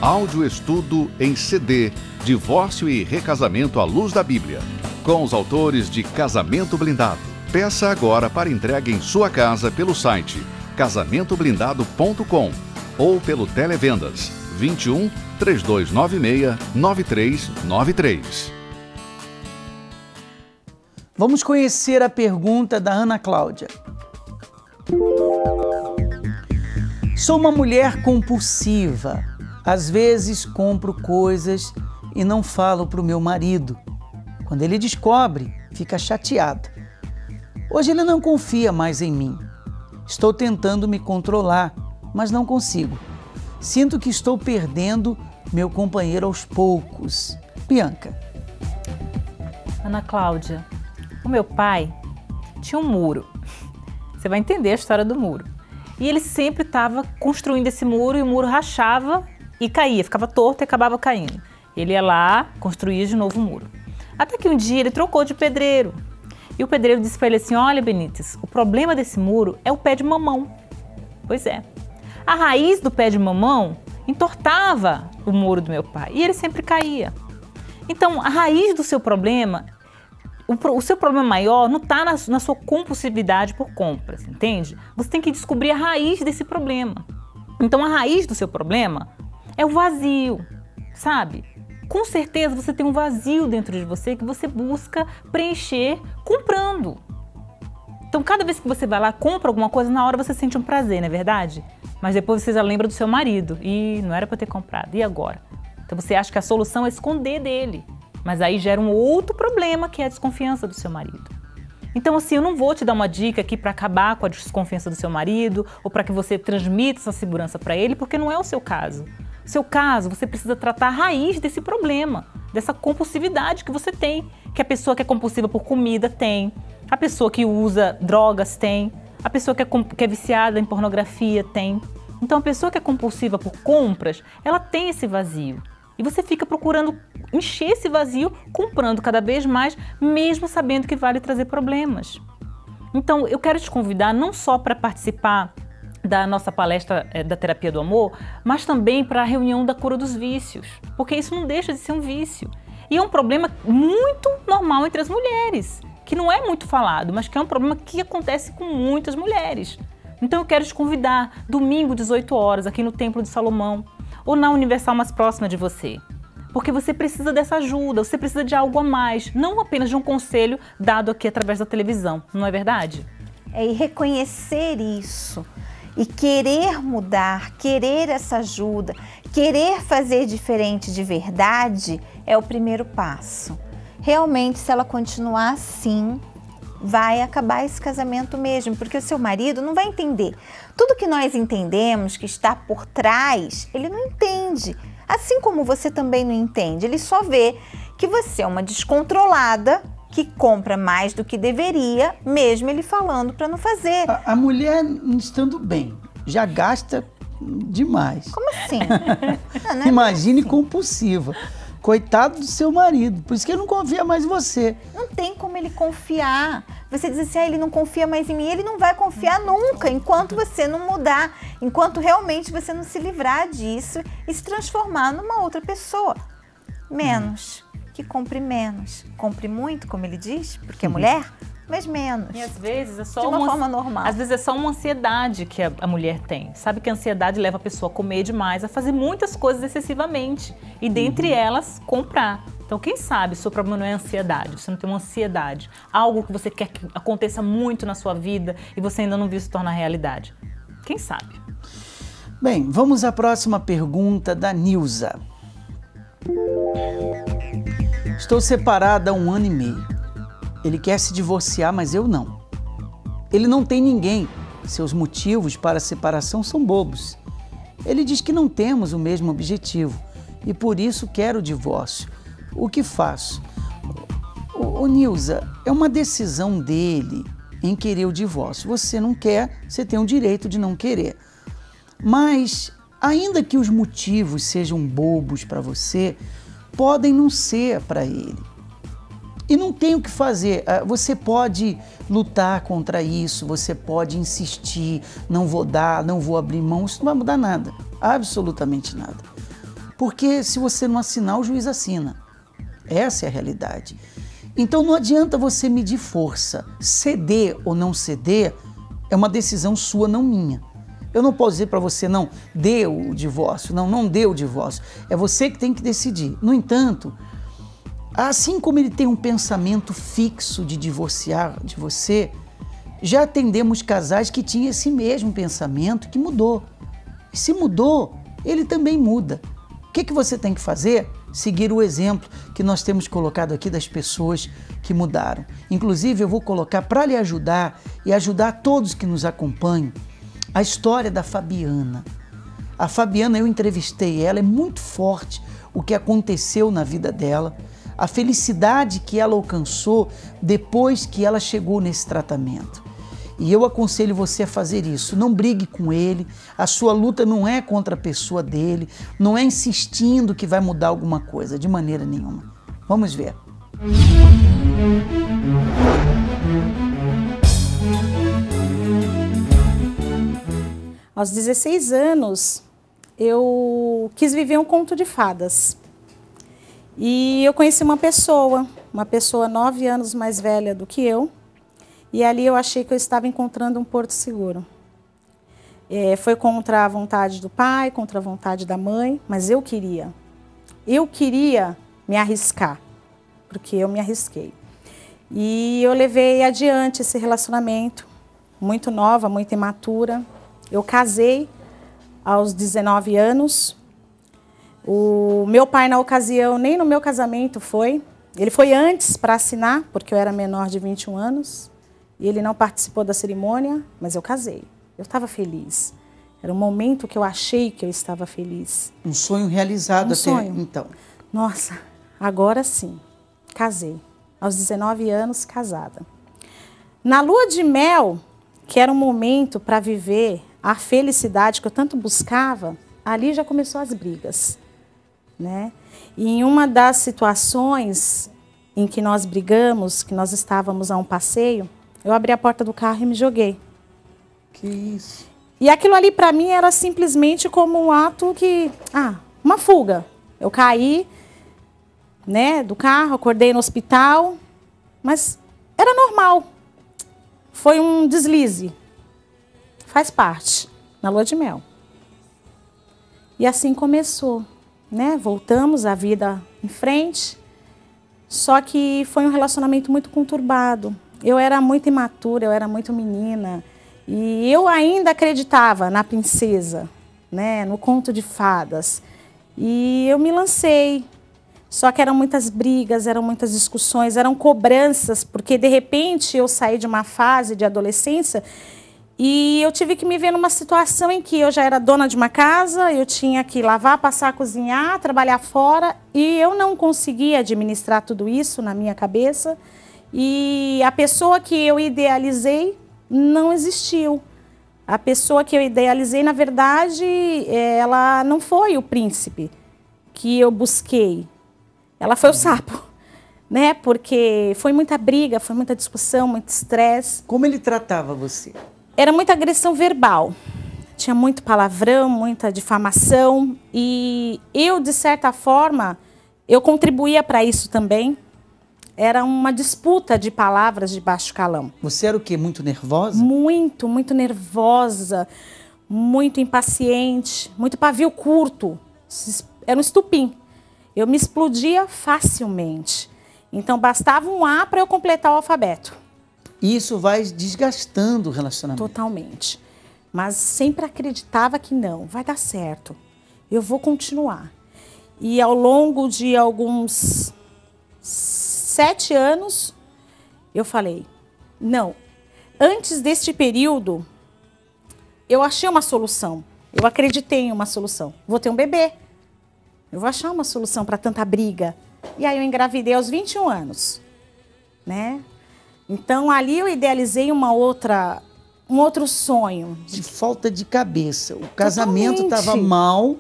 Áudio estudo em CD Divórcio e Recasamento à Luz da Bíblia, com os autores de Casamento Blindado. Peça agora para entrega em sua casa pelo site casamentoblindado.com ou pelo Televendas 21 3296 9393. Vamos conhecer a pergunta da Ana Cláudia. Sou uma mulher compulsiva. Às vezes compro coisas e não falo para o meu marido. Quando ele descobre, fica chateado. Hoje ele não confia mais em mim. Estou tentando me controlar, mas não consigo. Sinto que estou perdendo meu companheiro aos poucos. Bianca. Ana Cláudia, o meu pai tinha um muro. Você vai entender a história do muro. E ele sempre estava construindo esse muro e o muro rachava e caía, ficava torto e acabava caindo. Ele ia lá, construía de novo o muro. Até que um dia ele trocou de pedreiro. E o pedreiro disse para ele assim: olha, Benítez, o problema desse muro é o pé de mamão. Pois é. A raiz do pé de mamão entortava o muro do meu pai e ele sempre caía. Então, a raiz do seu problema, o seu problema maior não está na sua compulsividade por compras, entende? Você tem que descobrir a raiz desse problema. Então, a raiz do seu problema é o vazio, sabe? Com certeza você tem um vazio dentro de você que você busca preencher comprando. Então, cada vez que você vai lá, compra alguma coisa, na hora você sente um prazer, não é verdade? Mas depois você já lembra do seu marido. E não era para eu ter comprado, e agora? Então você acha que a solução é esconder dele. Mas aí gera um outro problema, que é a desconfiança do seu marido. Então, assim, eu não vou te dar uma dica aqui para acabar com a desconfiança do seu marido ou para que você transmita essa segurança para ele, porque não é o seu caso. No seu caso, você precisa tratar a raiz desse problema, dessa compulsividade que você tem, que a pessoa que é compulsiva por comida tem, a pessoa que usa drogas tem, a pessoa que é viciada em pornografia tem. Então, a pessoa que é compulsiva por compras, ela tem esse vazio. E você fica procurando encher esse vazio, comprando cada vez mais, mesmo sabendo que vai lhe trazer problemas. Então, eu quero te convidar não só para participar da nossa palestra da Terapia do Amor, mas também para a reunião da cura dos vícios, porque isso não deixa de ser um vício. E é um problema muito normal entre as mulheres, que não é muito falado, mas que é um problema que acontece com muitas mulheres. Então eu quero te convidar, domingo, 18 horas, aqui no Templo de Salomão, ou na Universal mais próxima de você. Porque você precisa dessa ajuda, você precisa de algo a mais, não apenas de um conselho dado aqui através da televisão, não é verdade? É, e reconhecer isso. E querer mudar, querer essa ajuda, querer fazer diferente de verdade é o primeiro passo. Realmente, se ela continuar assim, vai acabar esse casamento mesmo, porque o seu marido não vai entender. Tudo que nós entendemos que está por trás, ele não entende. Assim como você também não entende, ele só vê que você é uma descontrolada, que compra mais do que deveria, mesmo ele falando para não fazer. A mulher, estando bem, já gasta demais. Como assim? Não Imagine assim. Compulsiva. Coitado do seu marido, por isso que ele não confia mais em você. Não tem como ele confiar. Você diz assim, ele não confia mais em mim, ele não vai confiar nunca, enquanto você não mudar, enquanto realmente você não se livrar disso e se transformar numa outra pessoa. Menos. Que compre menos. Compre muito, como ele diz, porque é mulher, mas menos. E às vezes é só de uma forma normal. Às vezes é só uma ansiedade que a mulher tem. Sabe que a ansiedade leva a pessoa a comer demais, a fazer muitas coisas excessivamente. E dentre elas, comprar. Então, quem sabe o seu problema não é ansiedade, você não tem uma ansiedade. Algo que você quer que aconteça muito na sua vida e você ainda não viu se tornar realidade. Quem sabe? Bem, vamos à próxima pergunta da Nilza. Estou separada há 1 ano e meio. Ele quer se divorciar, mas eu não. Ele não tem ninguém. Seus motivos para a separação são bobos. Ele diz que não temos o mesmo objetivo e por isso quer o divórcio. O que faço? Ô Nilza, é uma decisão dele em querer o divórcio. Você não quer, você tem o direito de não querer. Mas, ainda que os motivos sejam bobos para você, podem não ser para ele. E não tem o que fazer. Você pode lutar contra isso, você pode insistir, não vou dar, não vou abrir mão, isso não vai mudar nada, absolutamente nada. Porque se você não assinar, o juiz assina. Essa é a realidade. Então não adianta você medir força. Ceder ou não ceder é uma decisão sua, não minha. Eu não posso dizer para você, não, dê o divórcio, não dê o divórcio. É você que tem que decidir. No entanto, assim como ele tem um pensamento fixo de divorciar de você, já atendemos casais que tinham esse mesmo pensamento que mudou. E se mudou, ele também muda. O que você tem que fazer? Seguir o exemplo que nós temos colocado aqui das pessoas que mudaram. Inclusive, eu vou colocar para lhe ajudar e ajudar todos que nos acompanham, a história da Fabiana. A Fabiana, eu entrevistei ela, é muito forte o que aconteceu na vida dela, a felicidade que ela alcançou depois que ela chegou nesse tratamento. E eu aconselho você a fazer isso. Não brigue com ele, a sua luta não é contra a pessoa dele, não é insistindo que vai mudar alguma coisa, de maneira nenhuma. Vamos ver. Aos 16 anos, eu quis viver um conto de fadas. E eu conheci uma pessoa 9 anos mais velha do que eu, e ali eu achei que eu estava encontrando um porto seguro. Foi contra a vontade do pai, contra a vontade da mãe, mas eu queria me arriscar, porque eu me arrisquei. E eu levei adiante esse relacionamento, muito nova, muito imatura. Eu casei aos 19 anos. O meu pai, na ocasião, nem no meu casamento foi. Ele foi antes para assinar, porque eu era menor de 21 anos. E ele não participou da cerimônia, mas eu casei. Eu estava feliz. Era um momento que eu achei que eu estava feliz. Um sonho realizado até então. Nossa, agora sim, casei. Aos 19 anos, casada. Na lua de mel, que era um momento para viver a felicidade que eu tanto buscava, ali já começou as brigas, né? E em uma das situações em que nós brigamos, que nós estávamos a um passeio, eu abri a porta do carro e me joguei. Que isso? E aquilo ali para mim era simplesmente como um ato uma fuga. Eu caí, né, do carro, acordei no hospital, mas era normal. Foi um deslize. Faz parte, na lua de mel. E assim começou, né? Voltamos a vida em frente, só que foi um relacionamento muito conturbado. Eu era muito imatura, eu era muito menina, e eu ainda acreditava na princesa, né? No conto de fadas. E eu me lancei, só que eram muitas brigas, eram muitas discussões, eram cobranças, porque de repente eu saí de uma fase de adolescência e eu tive que me ver numa situação em que eu já era dona de uma casa, eu tinha que lavar, passar, cozinhar, trabalhar fora, e eu não conseguia administrar tudo isso na minha cabeça. E a pessoa que eu idealizei não existiu. A pessoa que eu idealizei, na verdade, ela não foi o príncipe que eu busquei. Ela foi o sapo, né? Porque foi muita briga, foi muita discussão, muito estresse. Como ele tratava você? Era muita agressão verbal. Tinha muito palavrão, muita difamação. E eu, de certa forma, eu contribuía para isso também. Era uma disputa de palavras de baixo calão. Você era o quê? Muito nervosa? Muito, muito nervosa, muito impaciente, muito pavio curto. Era um estupim. Eu me explodia facilmente. Então, bastava um A para eu completar o alfabeto. E isso vai desgastando o relacionamento. Totalmente. Mas sempre acreditava que não, vai dar certo. Eu vou continuar. E ao longo de alguns 7 anos, eu falei, não. Antes deste período, eu achei uma solução. Eu acreditei em uma solução. Vou ter um bebê. Eu vou achar uma solução para tanta briga. E aí eu engravidei aos 21 anos, né? Então ali eu idealizei um outro sonho. De falta de cabeça. O casamento estava mal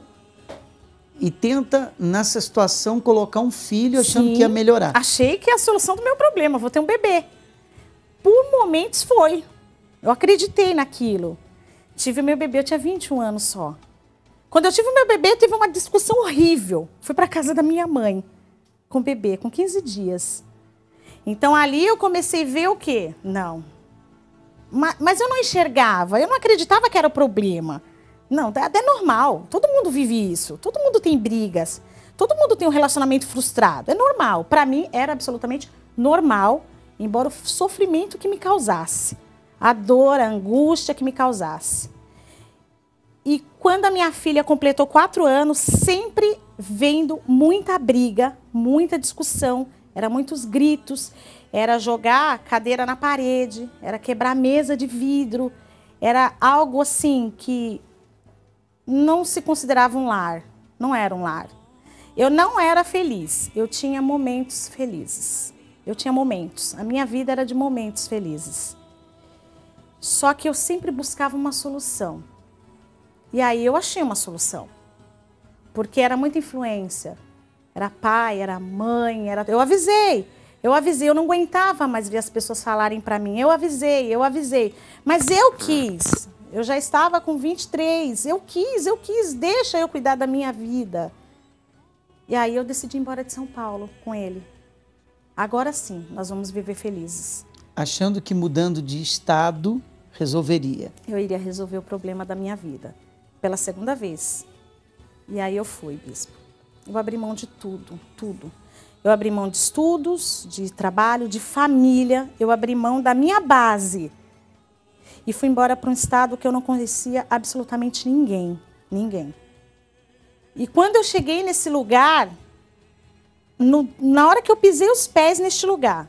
e tenta, nessa situação, colocar um filho achando que ia melhorar. Achei que é a solução do meu problema, vou ter um bebê. Por momentos foi. Eu acreditei naquilo. Tive meu bebê, eu tinha 21 anos só. Quando eu tive meu bebê, teve uma discussão horrível. Fui para casa da minha mãe com o bebê, com 15 dias. Então ali eu comecei a ver o quê? Não. Mas eu não enxergava, eu não acreditava que era o problema. Não, é normal, todo mundo vive isso, todo mundo tem brigas, todo mundo tem um relacionamento frustrado, é normal. Para mim era absolutamente normal, embora o sofrimento que me causasse, a dor, a angústia que me causasse. E quando a minha filha completou 4 anos, sempre vendo muita briga, muita discussão, era muitos gritos, era jogar cadeira na parede, era quebrar mesa de vidro, era algo assim que não se considerava um lar, não era um lar. Eu não era feliz, eu tinha momentos felizes, eu tinha momentos, a minha vida era de momentos felizes. Só que eu sempre buscava uma solução. E aí eu achei uma solução, porque era muita influência, era pai, era mãe, eu avisei, eu não aguentava mais ver as pessoas falarem para mim, eu avisei, mas eu quis, eu já estava com 23, eu quis, deixa eu cuidar da minha vida. E aí eu decidi ir embora de São Paulo com ele. Agora sim, nós vamos viver felizes. Achando que mudando de estado resolveria. Eu iria resolver o problema da minha vida. Pela segunda vez. E aí eu fui, bispo. Eu abri mão de tudo, tudo. Eu abri mão de estudos, de trabalho, de família. Eu abri mão da minha base. E fui embora para um estado que eu não conhecia absolutamente ninguém. Ninguém. E quando eu cheguei nesse lugar, na hora que eu pisei os pés neste lugar,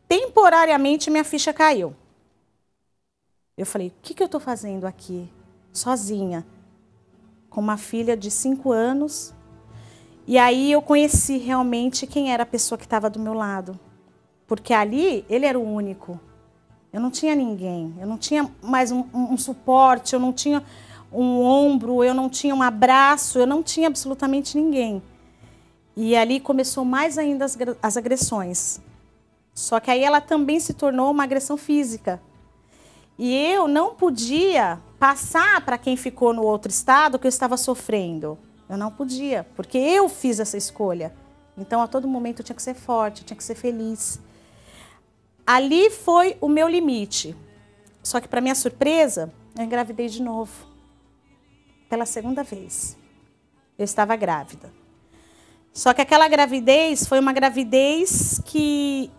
temporariamente minha ficha caiu. Eu falei, o que eu estou fazendo aqui? Sozinha, com uma filha de 5 anos. E aí eu conheci realmente quem era a pessoa que estava do meu lado. Porque ali, ele era o único. Eu não tinha ninguém, eu não tinha mais um suporte, eu não tinha um ombro, eu não tinha um abraço, eu não tinha absolutamente ninguém. E ali começou mais ainda as agressões. Só que aí ela também se tornou uma agressão física. E eu não podia passar para quem ficou no outro estado que eu estava sofrendo. Eu não podia, porque eu fiz essa escolha. Então, a todo momento, eu tinha que ser forte, eu tinha que ser feliz. Ali foi o meu limite. Só que, para minha surpresa, eu engravidei de novo. Pela segunda vez. Eu estava grávida. Só que aquela gravidez foi uma gravidez que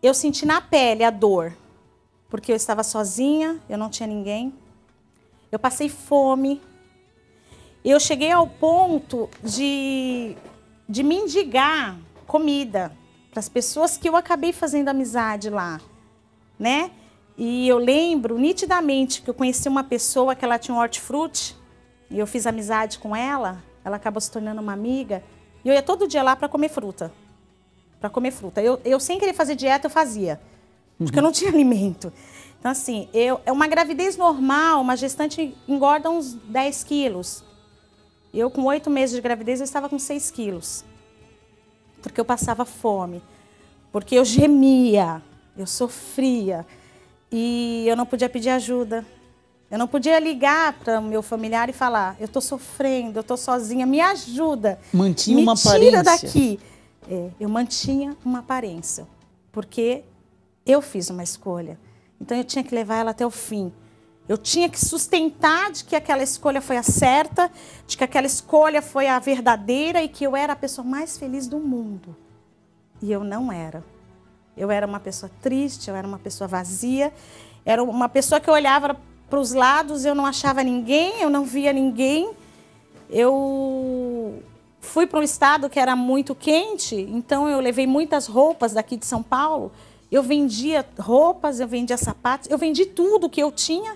eu senti na pele a dor. Porque eu estava sozinha, eu não tinha ninguém. Eu passei fome. Eu cheguei ao ponto de mendigar comida para as pessoas que eu acabei fazendo amizade lá, né? E eu lembro nitidamente que eu conheci uma pessoa que ela tinha um hortifruti e eu fiz amizade com ela. Ela acabou se tornando uma amiga. E eu ia todo dia lá para comer fruta. Para comer fruta. Eu sem querer fazer dieta, eu fazia. Porque eu não tinha alimento. Então, assim, é uma gravidez normal, uma gestante engorda uns 10 quilos. Eu, com 8 meses de gravidez, eu estava com 6 quilos. Porque eu passava fome. Porque eu gemia, eu sofria. E eu não podia pedir ajuda. Eu não podia ligar para o meu familiar e falar, eu estou sofrendo, eu estou sozinha, me ajuda. Mantinha uma aparência. Me tira daqui. Eu mantinha uma aparência. Porque eu fiz uma escolha. Então, eu tinha que levar ela até o fim. Eu tinha que sustentar de que aquela escolha foi a certa, de que aquela escolha foi a verdadeira e que eu era a pessoa mais feliz do mundo. E eu não era. Eu era uma pessoa triste, eu era uma pessoa vazia, era uma pessoa que eu olhava para os lados, eu não achava ninguém, eu não via ninguém. Eu fui para um estado que era muito quente, então eu levei muitas roupas daqui de São Paulo. Eu vendia roupas, eu vendia sapatos, eu vendi tudo que eu tinha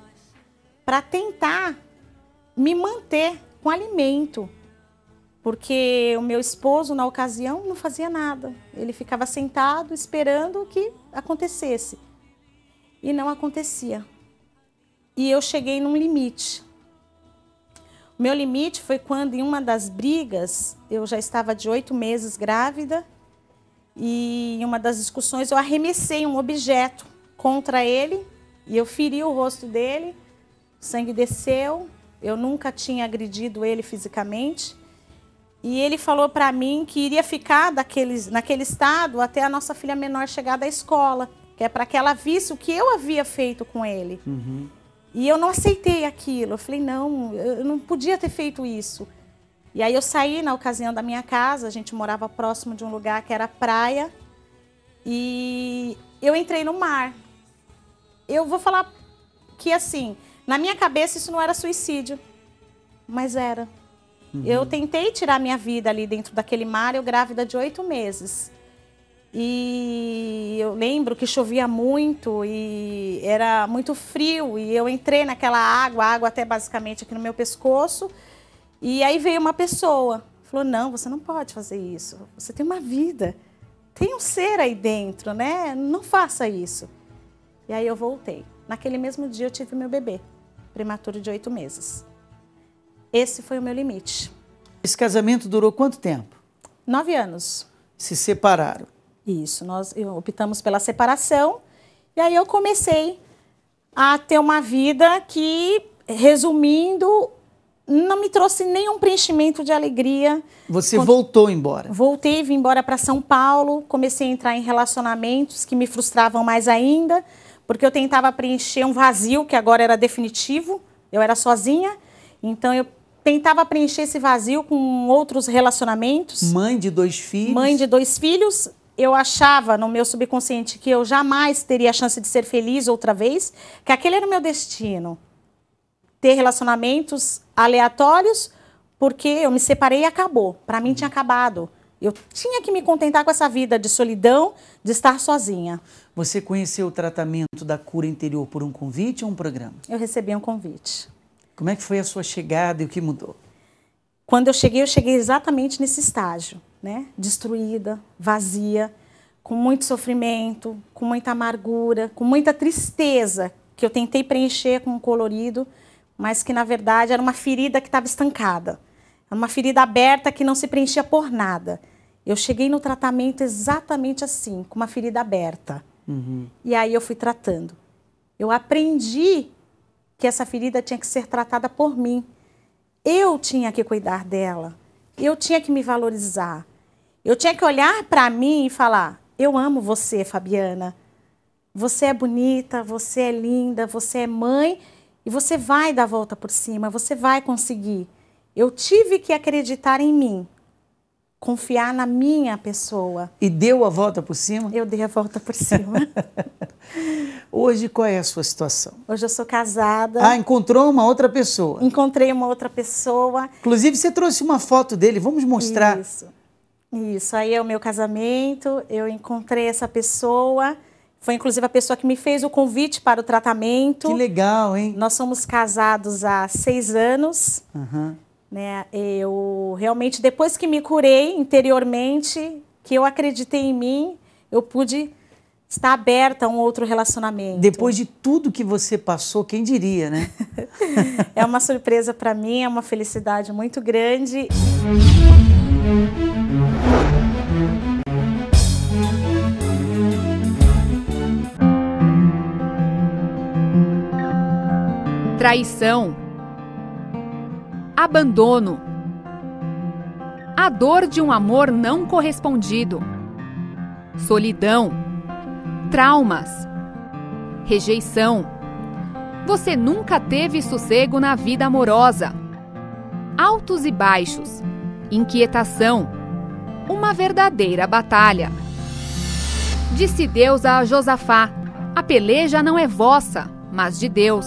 para tentar me manter com alimento. Porque o meu esposo, na ocasião, não fazia nada. Ele ficava sentado esperando que acontecesse. E não acontecia. E eu cheguei num limite. O meu limite foi quando, em uma das brigas, eu já estava de 8 meses grávida, e em uma das discussões eu arremessei um objeto contra ele, e eu feri o rosto dele, o sangue desceu, eu nunca tinha agredido ele fisicamente, e ele falou para mim que iria ficar naquele estado até a nossa filha menor chegar da escola, que é para que ela visse o que eu havia feito com ele. Uhum. E eu não aceitei aquilo. Eu falei, não, eu não podia ter feito isso. E aí eu saí na ocasião da minha casa, a gente morava próximo de um lugar que era praia, e eu entrei no mar. Eu vou falar que, assim, na minha cabeça isso não era suicídio, mas era. Uhum. Eu tentei tirar minha vida ali dentro daquele mar, eu grávida de 8 meses. E eu lembro que chovia muito e era muito frio, e eu entrei naquela água, a água até basicamente aqui no meu pescoço, e aí veio uma pessoa, falou, não, você não pode fazer isso, você tem uma vida, tem um ser aí dentro, né? Não faça isso. E aí eu voltei. Naquele mesmo dia eu tive meu bebê, prematuro de 8 meses. Esse foi o meu limite. Esse casamento durou quanto tempo? 9 anos. Se separaram? Isso, nós optamos pela separação, e aí eu comecei a ter uma vida que, resumindo, não me trouxe nenhum preenchimento de alegria. Você voltou embora? Voltei, vim embora para São Paulo, comecei a entrar em relacionamentos que me frustravam mais ainda, porque eu tentava preencher um vazio que agora era definitivo, eu era sozinha, então eu tentava preencher esse vazio com outros relacionamentos. Mãe de 2 filhos? Mãe de 2 filhos. Eu achava no meu subconsciente que eu jamais teria a chance de ser feliz outra vez, que aquele era o meu destino. Ter relacionamentos aleatórios, porque eu me separei e acabou. Para mim tinha acabado. Eu tinha que me contentar com essa vida de solidão, de estar sozinha. Você conheceu o tratamento da cura interior por um convite ou um programa? Eu recebi um convite. Como é que foi a sua chegada e o que mudou? Quando eu cheguei exatamente nesse estágio, né? Destruída, vazia, com muito sofrimento, com muita amargura, com muita tristeza, que eu tentei preencher com um colorido, mas que na verdade era uma ferida que estava estancada. Uma ferida aberta que não se preenchia por nada. Eu cheguei no tratamento exatamente assim, com uma ferida aberta. Uhum. E aí eu fui tratando. Eu aprendi que essa ferida tinha que ser tratada por mim. Eu tinha que cuidar dela. Eu tinha que me valorizar. Eu tinha que olhar para mim e falar, eu amo você, Fabiana. Você é bonita, você é linda, você é mãe e você vai dar a volta por cima, você vai conseguir. Eu tive que acreditar em mim, confiar na minha pessoa. E deu a volta por cima? Eu dei a volta por cima. Hoje, qual é a sua situação? Hoje eu sou casada. Ah, encontrou uma outra pessoa? Encontrei uma outra pessoa. Inclusive, você trouxe uma foto dele, vamos mostrar. Isso, aí é o meu casamento, eu encontrei essa pessoa, foi inclusive a pessoa que me fez o convite para o tratamento. Que legal, hein? Nós somos casados há 6 anos. Uhum. Né? Eu realmente, depois que me curei interiormente, que eu acreditei em mim, eu pude estar aberta a um outro relacionamento. Depois de tudo que você passou, quem diria, né? É uma surpresa para mim, é uma felicidade muito grande. Traição, abandono, a dor de um amor não correspondido, solidão, traumas, rejeição. Você nunca teve sossego na vida amorosa. Altos e baixos, inquietação, uma verdadeira batalha. Disse Deus a Josafá: a peleja não é vossa, mas de Deus.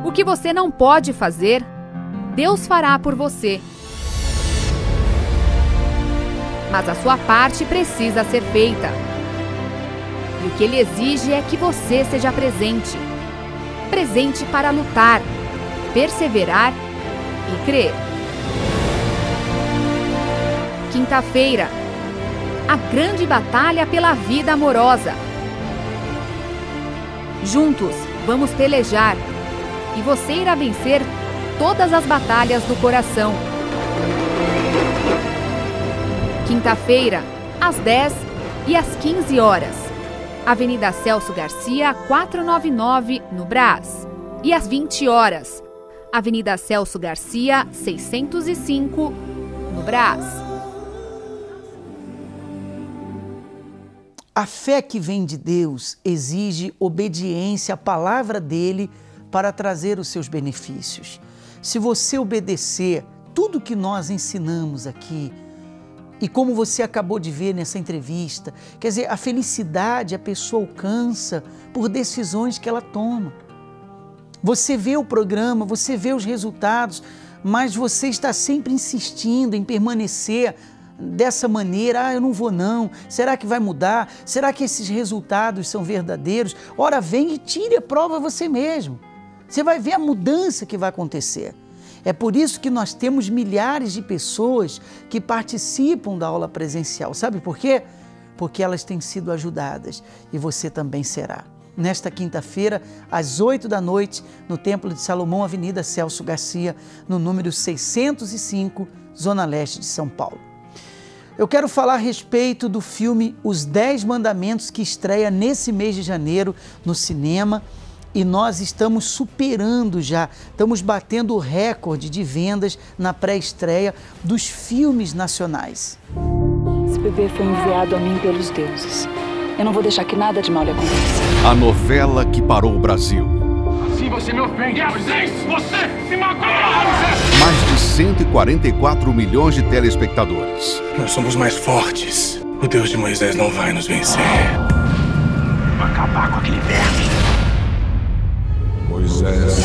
O que você não pode fazer, Deus fará por você. Mas a sua parte precisa ser feita. E o que Ele exige é que você seja presente. Presente para lutar, perseverar e crer. Quinta-feira, a grande batalha pela vida amorosa. Juntos, vamos pelejar e você irá vencer todas as batalhas do coração. Quinta-feira, às 10 e às 15 horas. Avenida Celso Garcia, 499, no Brás. E às 20 horas. Avenida Celso Garcia, 605, no Brás. A fé que vem de Deus exige obediência à palavra dele para trazer os seus benefícios. Se você obedecer tudo que nós ensinamos aqui, e como você acabou de ver nessa entrevista, quer dizer, a felicidade a pessoa alcança por decisões que ela toma. Você vê o programa, você vê os resultados, mas você está sempre insistindo em permanecer dessa maneira. Eu não vou não, será que vai mudar? Será que esses resultados são verdadeiros? Ora, vem e tire a prova você mesmo. Você vai ver a mudança que vai acontecer. É por isso que nós temos milhares de pessoas que participam da aula presencial. Sabe por quê? Porque elas têm sido ajudadas e você também será. Nesta quinta-feira, às 8 da noite, no Templo de Salomão, Avenida Celso Garcia, no número 605, Zona Leste de São Paulo. Eu quero falar a respeito do filme Os 10 Mandamentos, que estreia nesse mês de janeiro no cinema. E nós estamos superando já, estamos batendo o recorde de vendas na pré-estreia dos filmes nacionais. Esse bebê foi enviado a mim pelos deuses. Eu não vou deixar que nada de mal lhe aconteça. A novela que parou o Brasil. Assim você me ofende, Moisés! Você me magoa, Moisés! Mais de 144 milhões de telespectadores. Nós somos mais fortes. O Deus de Moisés não vai nos vencer. Vou acabar com aquele verme. Moisés,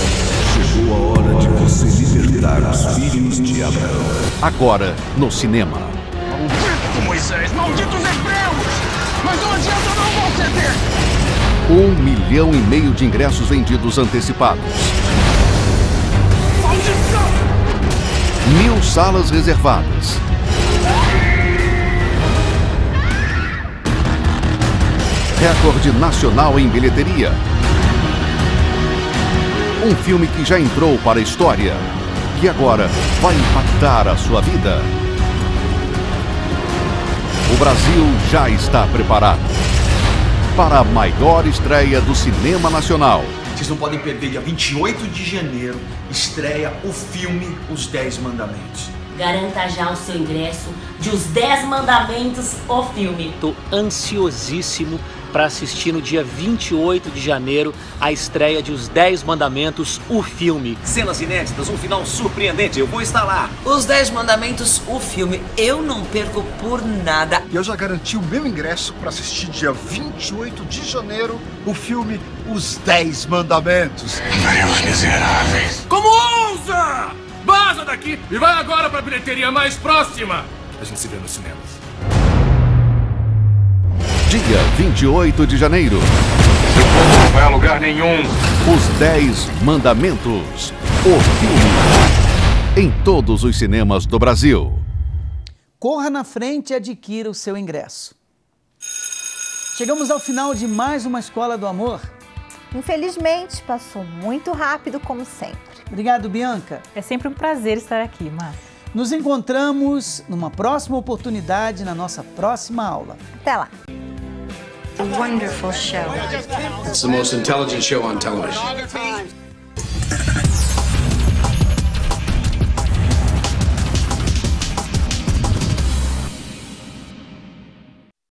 chegou a hora de você libertar os filhos de Abraão. Agora, no cinema. Maldito Moisés, malditos hebreus! Mas não adianta, não vão ceder! 1,5 milhão de ingressos vendidos antecipados. Maldição! 1.000 salas reservadas. Recorde nacional em bilheteria. Um filme que já entrou para a história, que agora vai impactar a sua vida. O Brasil já está preparado para a maior estreia do cinema nacional. Vocês não podem perder, dia 28 de janeiro, estreia o filme Os 10 Mandamentos. Garanta já o seu ingresso de Os 10 Mandamentos, o filme. Estou ansiosíssimo para assistir no dia 28 de janeiro a estreia de Os 10 Mandamentos, o filme. Cenas inéditas, um final surpreendente, eu vou estar lá. Os 10 Mandamentos, o filme, eu não perco por nada. E eu já garanti o meu ingresso para assistir dia 28 de janeiro o filme Os 10 Mandamentos. Deus miseráveis. Como ousa? Vaza daqui e vai agora para a bilheteria mais próxima. A gente se vê nos cinemas. Dia 28 de janeiro. Seu povo não vai a lugar nenhum. Os 10 Mandamentos, o filme. Em todos os cinemas do Brasil. Corra na frente e adquira o seu ingresso. Chegamos ao final de mais uma Escola do Amor. Infelizmente, passou muito rápido, como sempre. Obrigado, Bianca. É sempre um prazer estar aqui, Márcia. Nos encontramos numa próxima oportunidade, na nossa próxima aula. Até lá. A wonderful show. It's the most intelligent show on television.